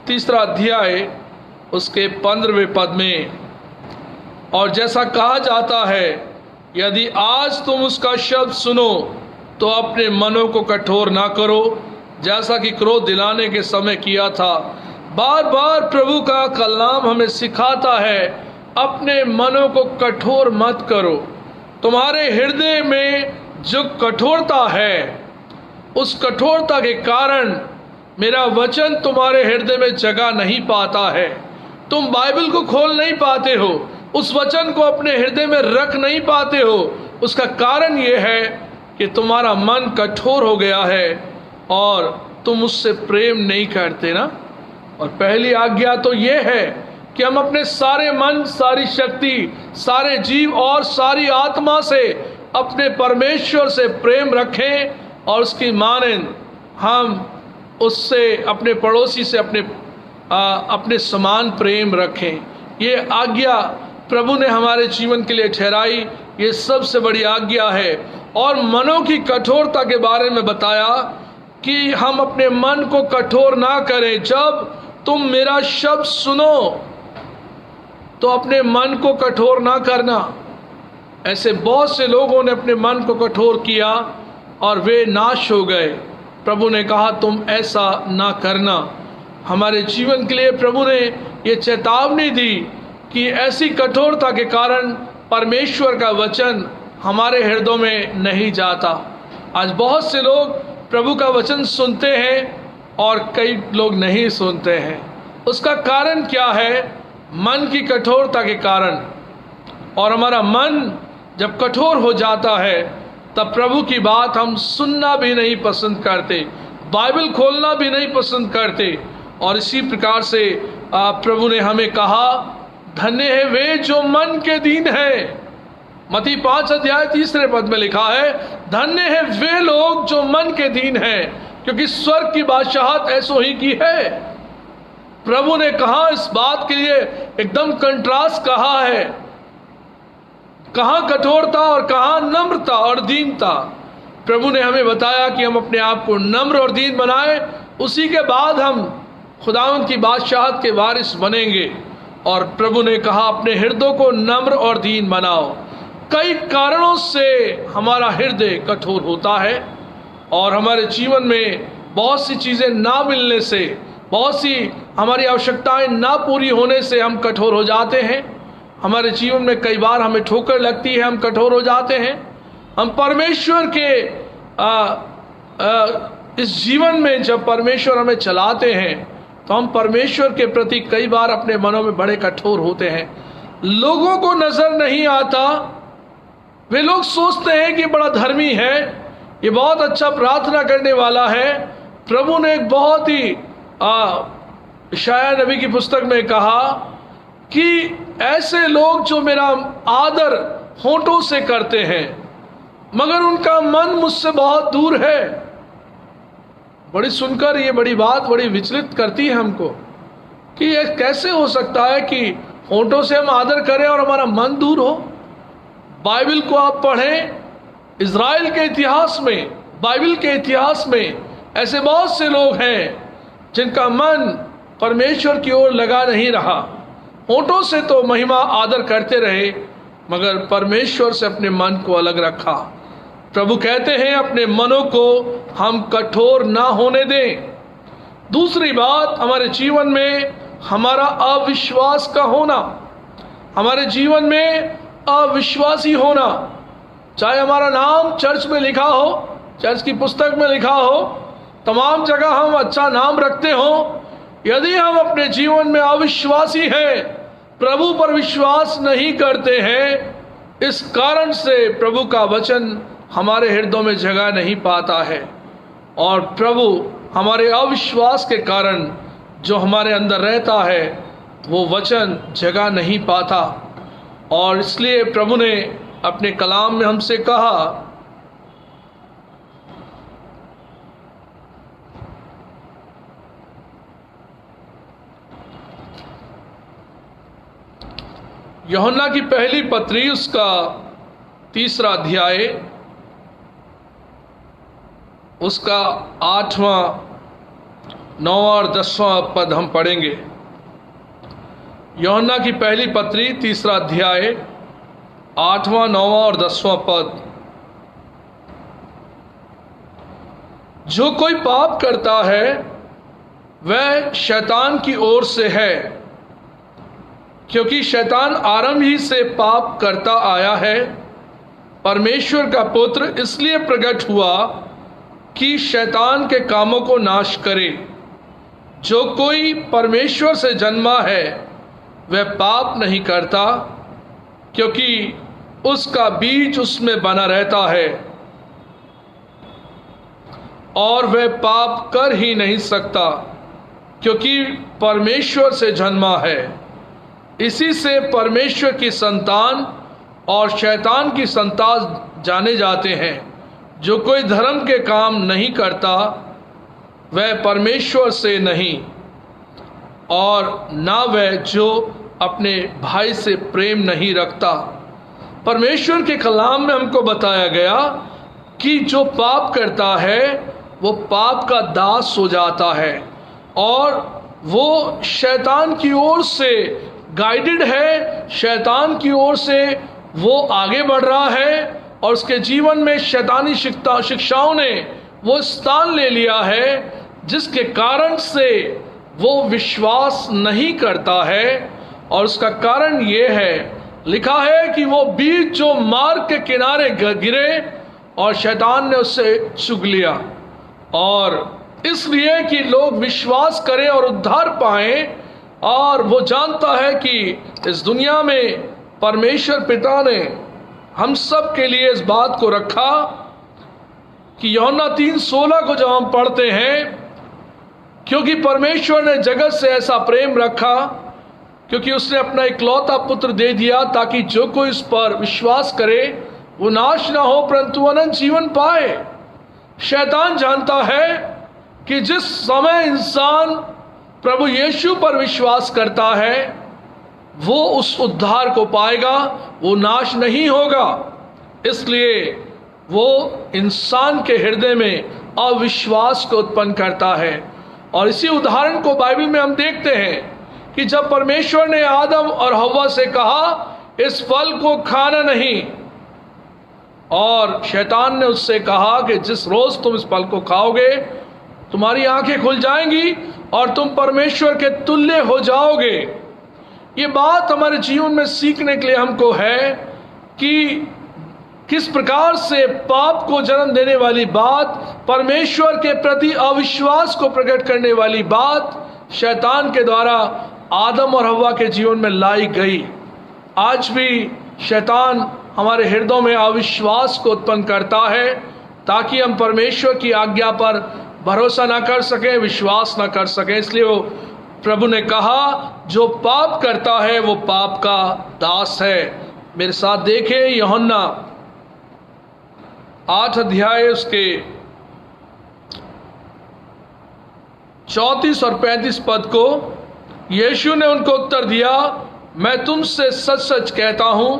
3 अध्याय उसके 15वें पद में, और जैसा कहा जाता है, यदि आज तुम उसका शब्द सुनो तो अपने मनों को कठोर ना करो, जैसा कि क्रोध दिलाने के समय किया था। बार बार प्रभु का कलाम हमें सिखाता है, अपने मनों को कठोर मत करो। तुम्हारे हृदय में जो कठोरता है, उस कठोरता के कारण मेरा वचन तुम्हारे हृदय में जगह नहीं पाता है। तुम बाइबल को खोल नहीं पाते हो, उस वचन को अपने हृदय में रख नहीं पाते हो। उसका कारण ये है कि तुम्हारा मन कठोर हो गया है और तुम उससे प्रेम नहीं करते ना। और पहली आज्ञा तो ये है कि हम अपने सारे मन, सारी शक्ति, सारे जीव और सारी आत्मा से अपने परमेश्वर से प्रेम रखें और उसकी मानें। हम उससे, अपने पड़ोसी से अपने समान प्रेम रखें। ये आज्ञा प्रभु ने हमारे जीवन के लिए ठहराई, ये सबसे बड़ी आज्ञा है। और मनों की कठोरता के बारे में बताया कि हम अपने मन को कठोर ना करें। जब तुम मेरा शब्द सुनो तो अपने मन को कठोर ना करना। ऐसे बहुत से लोगों ने अपने मन को कठोर किया और वे नाश हो गए। प्रभु ने कहा तुम ऐसा ना करना। हमारे जीवन के लिए प्रभु ने ये चेतावनी दी कि ऐसी कठोरता के कारण परमेश्वर का वचन हमारे हृदयों में नहीं जाता। आज बहुत से लोग प्रभु का वचन सुनते हैं और कई लोग नहीं सुनते हैं। उसका कारण क्या है? मन की कठोरता के कारण। और हमारा मन जब कठोर हो जाता है तब प्रभु की बात हम सुनना भी नहीं पसंद करते, बाइबल खोलना भी नहीं पसंद करते। और इसी प्रकार से प्रभु ने हमें कहा धन्य है वे जो मन के दीन है। मत्ती 5:3 में लिखा है धन्य है वे लोग जो मन के दीन है, क्योंकि स्वर्ग की बादशाहत ऐसो ही की है। प्रभु ने कहा इस बात के लिए एकदम कंट्रास्ट कहा है, कहाँ कठोरता और कहाँ नम्रता और दीनता। प्रभु ने हमें बताया कि हम अपने आप को नम्र और दीन बनाएं, उसी के बाद हम खुदावंद की बादशाहत के वारिस बनेंगे। और प्रभु ने कहा अपने हृदय को नम्र और दीन बनाओ। कई कारणों से हमारा हृदय कठोर होता है और हमारे जीवन में बहुत सी चीज़ें ना मिलने से, बहुत सी हमारी आवश्यकताएं ना पूरी होने से हम कठोर हो जाते हैं। हमारे जीवन में कई बार हमें ठोकर लगती है, हम कठोर हो जाते हैं। हम परमेश्वर के इस जीवन में जब परमेश्वर हमें चलाते हैं तो हम परमेश्वर के प्रति कई बार अपने मनों में बड़े कठोर होते हैं। लोगों को नजर नहीं आता, वे लोग सोचते हैं कि बड़ा धर्मी है, ये बहुत अच्छा प्रार्थना करने वाला है। प्रभु ने एक बहुत ही यशायाह नबी की पुस्तक में कहा कि ऐसे लोग जो मेरा आदर होंठों से करते हैं मगर उनका मन मुझसे बहुत दूर है। बड़ी सुनकर ये बड़ी बात बड़ी विचलित करती है हमको कि ये कैसे हो सकता है कि होंठों से हम आदर करें और हमारा मन दूर हो। बाइबल को आप पढ़ें, इज़राइल के इतिहास में, बाइबल के इतिहास में ऐसे बहुत से लोग हैं जिनका मन परमेश्वर की ओर लगा नहीं रहा। होंठों से तो महिमा आदर करते रहे मगर परमेश्वर से अपने मन को अलग रखा। प्रभु कहते हैं अपने मनों को हम कठोर ना होने दें। दूसरी बात, हमारे जीवन में हमारा अविश्वास का होना, हमारे जीवन में अविश्वासी होना। चाहे हमारा नाम चर्च में लिखा हो, चर्च की पुस्तक में लिखा हो, तमाम जगह हम अच्छा नाम रखते हो, यदि हम अपने जीवन में अविश्वासी हैं, प्रभु पर विश्वास नहीं करते हैं, इस कारण से प्रभु का वचन हमारे हृदयों में जगह नहीं पाता है और प्रभु हमारे अविश्वास के कारण जो हमारे अंदर रहता है वो वचन जगह नहीं पाता। और इसलिए प्रभु ने अपने कलाम में हमसे कहा यूहन्ना की पहली पत्री उसका 3 अध्याय उसका 8वां 9वां और 10वां पद हम पढ़ेंगे। यूहन्ना की पहली पत्री 3 अध्याय 8वां 9वां और 10वां पद। जो कोई पाप करता है वह शैतान की ओर से है, क्योंकि शैतान आरंभ ही से पाप करता आया है। परमेश्वर का पुत्र इसलिए प्रकट हुआ कि शैतान के कामों को नाश करे। जो कोई परमेश्वर से जन्मा है वह पाप नहीं करता, क्योंकि उसका बीज उसमें बना रहता है और वह पाप कर ही नहीं सकता, क्योंकि परमेश्वर से जन्मा है। इसी से परमेश्वर की संतान और शैतान की संतान जाने जाते हैं। जो कोई धर्म के काम नहीं करता वह परमेश्वर से नहीं, और ना वह जो अपने भाई से प्रेम नहीं रखता। परमेश्वर के कलाम में हमको बताया गया कि जो पाप करता है वो पाप का दास हो जाता है और वो शैतान की ओर से गाइडेड है, शैतान की ओर से वो आगे बढ़ रहा है और उसके जीवन में शैतानी शिक्षाओं ने वो स्थान ले लिया है, जिसके कारण से वो विश्वास नहीं करता है। और उसका कारण ये है, लिखा है कि वो बीज जो मार्ग के किनारे गिरे और शैतान ने उससे चुग लिया। और इसलिए कि लोग विश्वास करें और उद्धार पाएं, और वो जानता है कि इस दुनिया में परमेश्वर पिता ने हम सब के लिए इस बात को रखा कि यूहन्ना 3:16 को जब हम पढ़ते हैं, क्योंकि परमेश्वर ने जगत से ऐसा प्रेम रखा क्योंकि उसने अपना इकलौता पुत्र दे दिया, ताकि जो कोई इस पर विश्वास करे वो नाश ना हो परंतु अनंत जीवन पाए। शैतान जानता है कि जिस समय इंसान प्रभु यीशु पर विश्वास करता है वो उस उद्धार को पाएगा, वो नाश नहीं होगा। इसलिए वो इंसान के हृदय में अविश्वास को उत्पन्न करता है। और इसी उदाहरण को बाइबल में हम देखते हैं कि जब परमेश्वर ने आदम और हव्वा से कहा इस फल को खाना नहीं, और शैतान ने उससे कहा कि जिस रोज तुम इस फल को खाओगे तुम्हारी आंखें खुल जाएंगी और तुम परमेश्वर के तुल्य हो जाओगे। ये बात हमारे जीवन में सीखने के लिए हमको है कि किस प्रकार से पाप को जन्म देने वाली बात, परमेश्वर के प्रति अविश्वास को प्रकट करने वाली बात शैतान के द्वारा आदम और हव्वा के जीवन में लाई गई। आज भी शैतान हमारे हृदयों में अविश्वास को उत्पन्न करता है ताकि हम परमेश्वर की आज्ञा पर भरोसा ना कर सकें, विश्वास ना कर सकें। इसलिए वो प्रभु ने कहा जो पाप करता है वो पाप का दास है। मेरे साथ देखें यूहन्ना 8 अध्याय उसके 34 और 35 पद को। यीशु ने उनको उत्तर दिया, मैं तुमसे सच सच कहता हूं,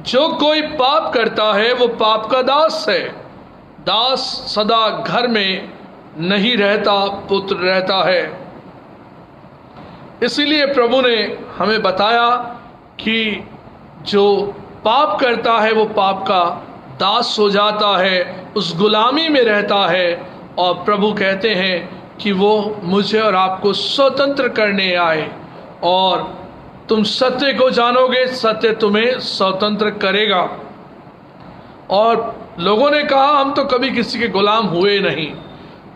जो कोई पाप करता है वो पाप का दास है। दास सदा घर में नहीं रहता, पुत्र रहता है। इसीलिए प्रभु ने हमें बताया कि जो पाप करता है वो पाप का दास हो जाता है, उस गुलामी में रहता है। और प्रभु कहते हैं कि वो मुझे और आपको स्वतंत्र करने आए और तुम सत्य को जानोगे, सत्य तुम्हें स्वतंत्र करेगा। और लोगों ने कहा हम तो कभी किसी के गुलाम हुए नहीं,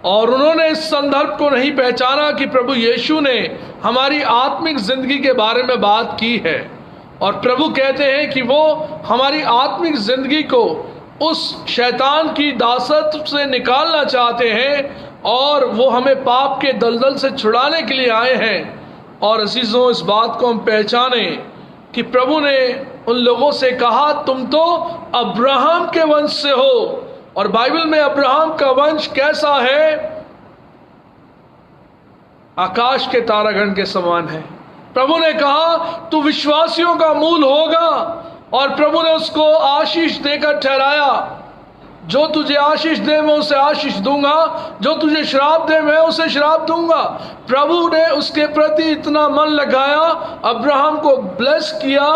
और उन्होंने इस संदर्भ को नहीं पहचाना कि प्रभु यीशु ने हमारी आत्मिक जिंदगी के बारे में बात की है। और प्रभु कहते हैं कि वो हमारी आत्मिक जिंदगी को उस शैतान की दासत्व से निकालना चाहते हैं और वो हमें पाप के दलदल से छुड़ाने के लिए आए हैं। और अजीजों, इस बात को हम पहचाने कि प्रभु ने उन लोगों से कहा तुम तो अब्राहम के वंश से हो, और बाइबल में अब्राहम का वंश कैसा है? आकाश के तारागण के समान है। प्रभु ने कहा तू विश्वासियों का मूल होगा, और प्रभु ने उसको आशीष देकर ठहराया, जो तुझे आशीष दे मैं उसे आशीष दूंगा, जो तुझे श्राप दे मैं उसे श्राप दूंगा। प्रभु ने उसके प्रति इतना मन लगाया, अब्राहम को ब्लेस किया,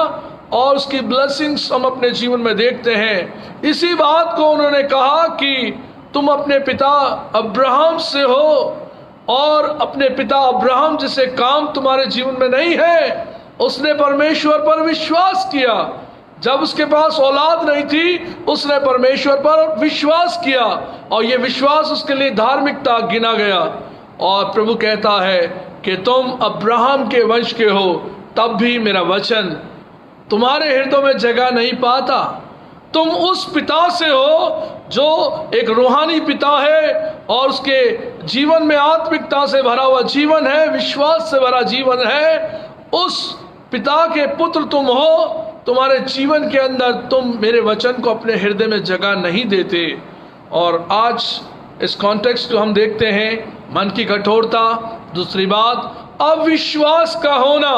और उसकी ब्लेसिंग्स हम अपने जीवन में देखते हैं। इसी बात को उन्होंने कहा कि तुम अपने पिता अब्राहम से हो, और अपने पिता अब्राहम जिसे काम तुम्हारे जीवन में नहीं है, उसने परमेश्वर पर विश्वास किया। जब उसके पास औलाद नहीं थी उसने परमेश्वर पर विश्वास किया, और ये विश्वास उसके लिए धार्मिकता गिना गया। और प्रभु कहता है कि तुम अब्राहम के वंश के हो, तब भी मेरा वचन तुम्हारे हृदयों में जगह नहीं पाता। तुम उस पिता से हो जो एक रूहानी पिता है, और उसके जीवन में आत्मिकता से भरा हुआ जीवन है, विश्वास से भरा जीवन है। उस पिता के पुत्र तुम हो। तुम्हारे जीवन के अंदर तुम मेरे वचन को अपने हृदय में जगह नहीं देते। और आज इस कॉन्टेक्स्ट को हम देखते हैं, मन की कठोरता। दूसरी बात, अविश्वास का होना,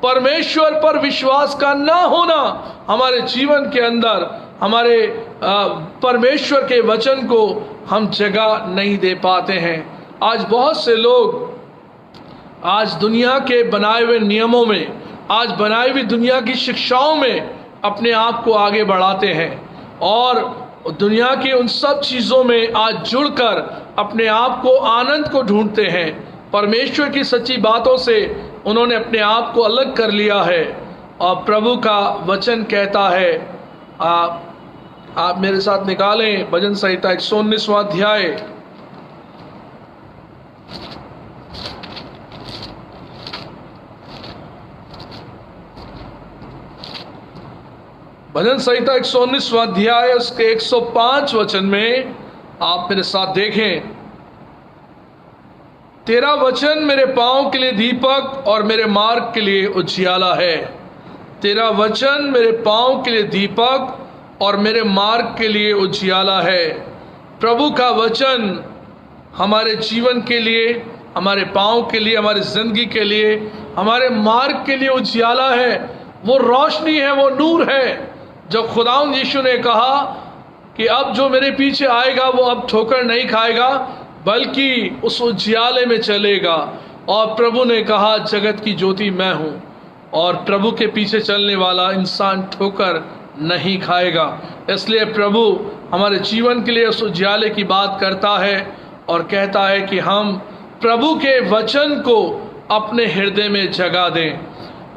परमेश्वर पर विश्वास का ना होना हमारे जीवन के अंदर हमारे परमेश्वर के वचन को हम जगह नहीं दे पाते हैं। आज बहुत से लोग आज दुनिया के बनाए हुए नियमों में, आज बनाई हुई दुनिया की शिक्षाओं में अपने आप को आगे बढ़ाते हैं और दुनिया की उन सब चीज़ों में आज जुड़कर अपने आप को, आनंद को ढूंढते हैं। परमेश्वर की सच्ची बातों से उन्होंने अपने आप को अलग कर लिया है। और प्रभु का वचन कहता है, आप मेरे साथ निकालें भजन संहिता 119वां अध्याय, भजन संहिता 119वां अध्याय उसके 105 वचन में आप मेरे साथ देखें। तेरा वचन मेरे पांव के लिए दीपक और मेरे मार्ग के लिए उजियाला है। तेरा वचन मेरे पांव के लिए दीपक और मेरे मार्ग के लिए उजियाला है। प्रभु का वचन हमारे जीवन के लिए, हमारे पांव के लिए, हमारी जिंदगी के लिए, हमारे मार्ग के लिए उजियाला है। वो रोशनी है, वो नूर है। जब खुदावंद यीशु ने कहा कि अब जो मेरे पीछे आएगा वो अब ठोकर नहीं खाएगा बल्कि उस उजियाले में चलेगा। और प्रभु ने कहा जगत की ज्योति मैं हूँ, और प्रभु के पीछे चलने वाला इंसान ठोकर नहीं खाएगा। इसलिए प्रभु हमारे जीवन के लिए उस उजियाले की बात करता है और कहता है कि हम प्रभु के वचन को अपने हृदय में जगह दें।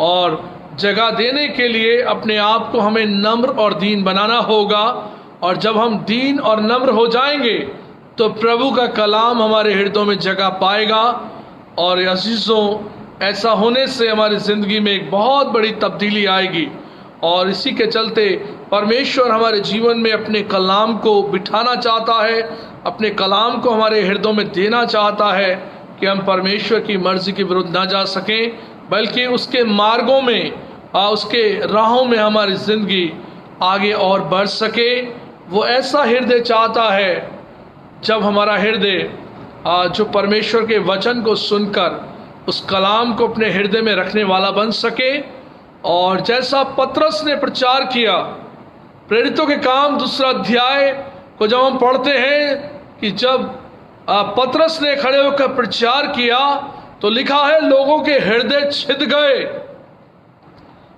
और जगह देने के लिए अपने आप को हमें नम्र और दीन बनाना होगा। और जब हम दीन और नम्र हो जाएंगे तो प्रभु का कलाम हमारे हृदयों में जगह पाएगा। और अजीजों, ऐसा होने से हमारी ज़िंदगी में एक बहुत बड़ी तब्दीली आएगी। और इसी के चलते परमेश्वर हमारे जीवन में अपने कलाम को बिठाना चाहता है, अपने कलाम को हमारे हृदयों में देना चाहता है कि हम परमेश्वर की मर्जी के विरुद्ध ना जा सकें बल्कि उसके मार्गों में, उसके राहों में हमारी ज़िंदगी आगे और बढ़ सके। वो ऐसा हृदय चाहता है जब हमारा हृदय जो परमेश्वर के वचन को सुनकर उस कलाम को अपने हृदय में रखने वाला बन सके। और जैसा पतरस ने प्रचार किया, प्रेरितों के काम 2 अध्याय को जब हम पढ़ते हैं कि जब पतरस ने खड़े होकर प्रचार किया तो लिखा है लोगों के हृदय छिद गए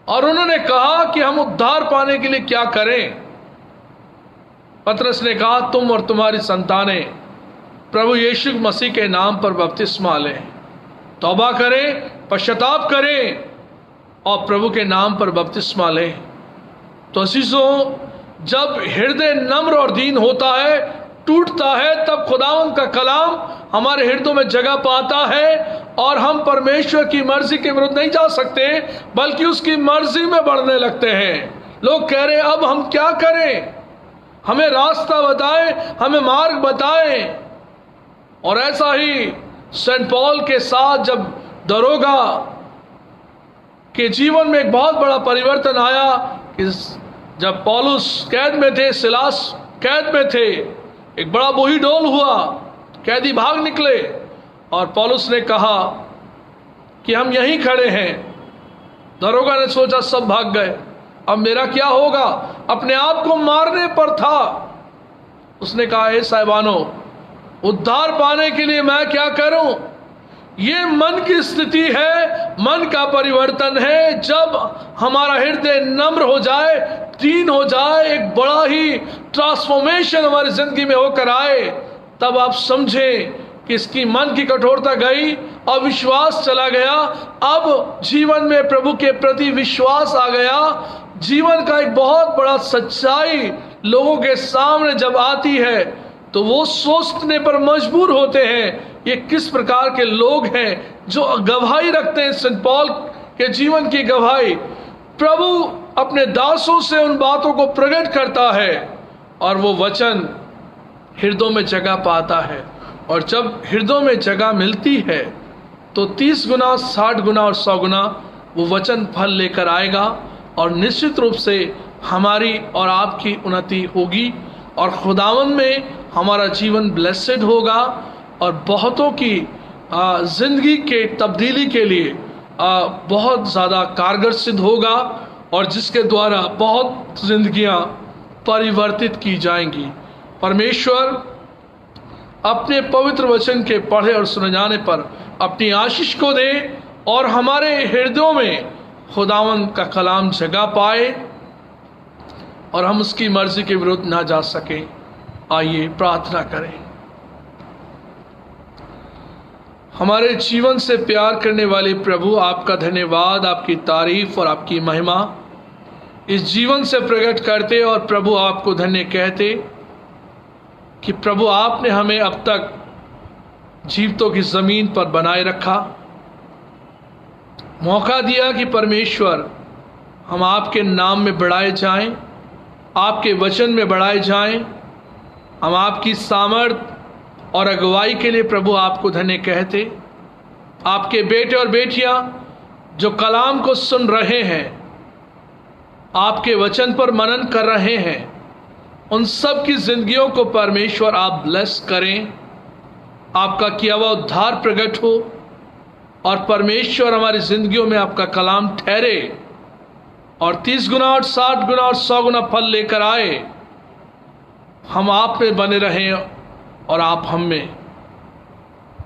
और उन्होंने कहा कि हम उद्धार पाने के लिए क्या करें। पतरस ने कहा तुम और तुम्हारी संतानें प्रभु यीशु मसीह के नाम पर बपतिस्मा लें, तौबा करें, पश्चाताप करें और प्रभु के नाम पर बपतिस्मा लें। तो अजीजों, जब हृदय नम्र और दीन होता है, टूटता है, तब खुदावंद का कलाम हमारे हृदयों में जगह पाता है और हम परमेश्वर की मर्जी के विरुद्ध नहीं जा सकते बल्कि उसकी मर्जी में बढ़ने लगते हैं। लोग कह रहे हैं अब हम क्या करें, हमें रास्ता बताएं, हमें मार्ग बताएं। और ऐसा ही सेंट पॉल के साथ जब दरोगा के जीवन में एक बहुत बड़ा परिवर्तन आया कि जब पौलुस कैद में थे, सिलास कैद में थे, एक बड़ा बोही डोल हुआ, कैदी भाग निकले और पौलुस ने कहा कि हम यहीं खड़े हैं। दरोगा ने सोचा सब भाग गए, अब मेरा क्या होगा, अपने आप को मारने पर था। उसने कहा हे साहिबानो, उद्धार पाने के लिए मैं क्या करूं। ये मन की स्थिति है, मन का परिवर्तन है। जब हमारा हृदय नम्र हो जाए, दीन हो जाए, एक बड़ा ही ट्रांसफॉर्मेशन हमारी जिंदगी में होकर आए, तब आप समझें कि इसकी मन की कठोरता गई, अविश्वास चला गया, अब जीवन में प्रभु के प्रति विश्वास आ गया। जीवन का एक बहुत बड़ा सच्चाई लोगों के सामने जब आती है तो वो सोचने पर मजबूर होते हैं ये किस प्रकार के लोग हैं जो गवाही रखते हैं। सेंट पॉल के जीवन की गवाही, प्रभु अपने दासों से उन बातों को प्रकट करता है और वो वचन हृदयों में जगह पाता है। और जब हृदयों में जगह मिलती है तो 30 गुना, 60 गुना और 100 गुना वो वचन फल लेकर आएगा और निश्चित रूप से हमारी और आपकी उन्नति होगी और खुदावन में हमारा जीवन ब्लेसेड होगा और बहुतों की जिंदगी के तब्दीली के लिए बहुत ज़्यादा कारगर सिद्ध होगा और जिसके द्वारा बहुत जिंदगियां परिवर्तित की जाएंगी। परमेश्वर अपने पवित्र वचन के पढ़े और सुने जाने पर अपनी आशीष को दे और हमारे हृदयों में खुदावन का कलाम जगह पाए और हम उसकी मर्जी के विरुद्ध ना जा सके। आइए प्रार्थना करें। हमारे जीवन से प्यार करने वाले प्रभु, आपका धन्यवाद, आपकी तारीफ और आपकी महिमा इस जीवन से प्रकट करते और प्रभु आपको धन्य कहते कि प्रभु आपने हमें अब तक जीवितों की ज़मीन पर बनाए रखा, मौका दिया कि परमेश्वर हम आपके नाम में बढ़ाए जाएं, आपके वचन में बढ़ाए जाएं। हम आपकी सामर्थ और अगुवाई के लिए प्रभु आपको धन्य कहते। आपके बेटे और बेटियां जो कलाम को सुन रहे हैं, आपके वचन पर मनन कर रहे हैं, उन सब की जिंदगियों को परमेश्वर आप ब्लेस करें। आपका किया हुआ उद्धार प्रकट हो और परमेश्वर हमारी जिंदगियों में आपका कलाम ठहरे और 30 गुना और 60 गुना और 100 गुना फल लेकर आए। हम आप में बने रहें और आप हम में।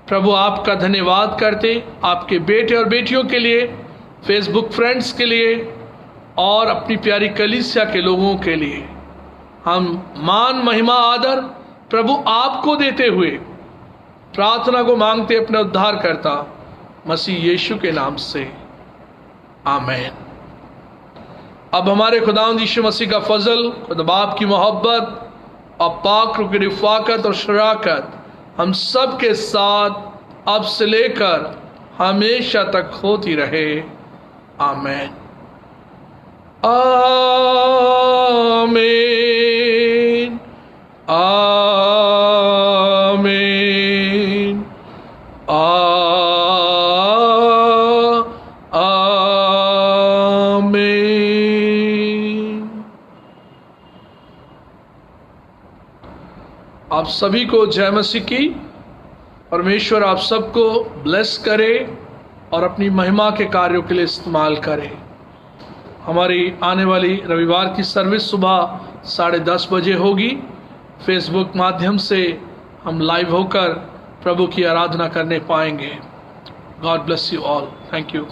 प्रभु आपका धन्यवाद करते आपके बेटे और बेटियों के लिए, फेसबुक फ्रेंड्स के लिए और अपनी प्यारी कलीसिया के लोगों के लिए हम मान महिमा आदर प्रभु आपको देते हुए प्रार्थना को मांगते अपने उद्धार करता मसीह यीशु के नाम से, आमीन। अब हमारे खुदावंद यीशु मसीह का फजल, खुदा बाप की मोहब्बत और पाक रूह की रिफ़ाकत और शराकत हम सब के साथ अब से लेकर हमेशा तक होती रहे, आमीन। आमीन, आमीन, आमीन। आप सभी को जय मसीह की। परमेश्वर आप सबको ब्लेस करे और अपनी महिमा के कार्यों के लिए इस्तेमाल करे। हमारी आने वाली रविवार की सर्विस सुबह 10:30 बजे होगी। फेसबुक माध्यम से हम लाइव होकर प्रभु की आराधना करने पाएंगे। God bless you all. Thank you.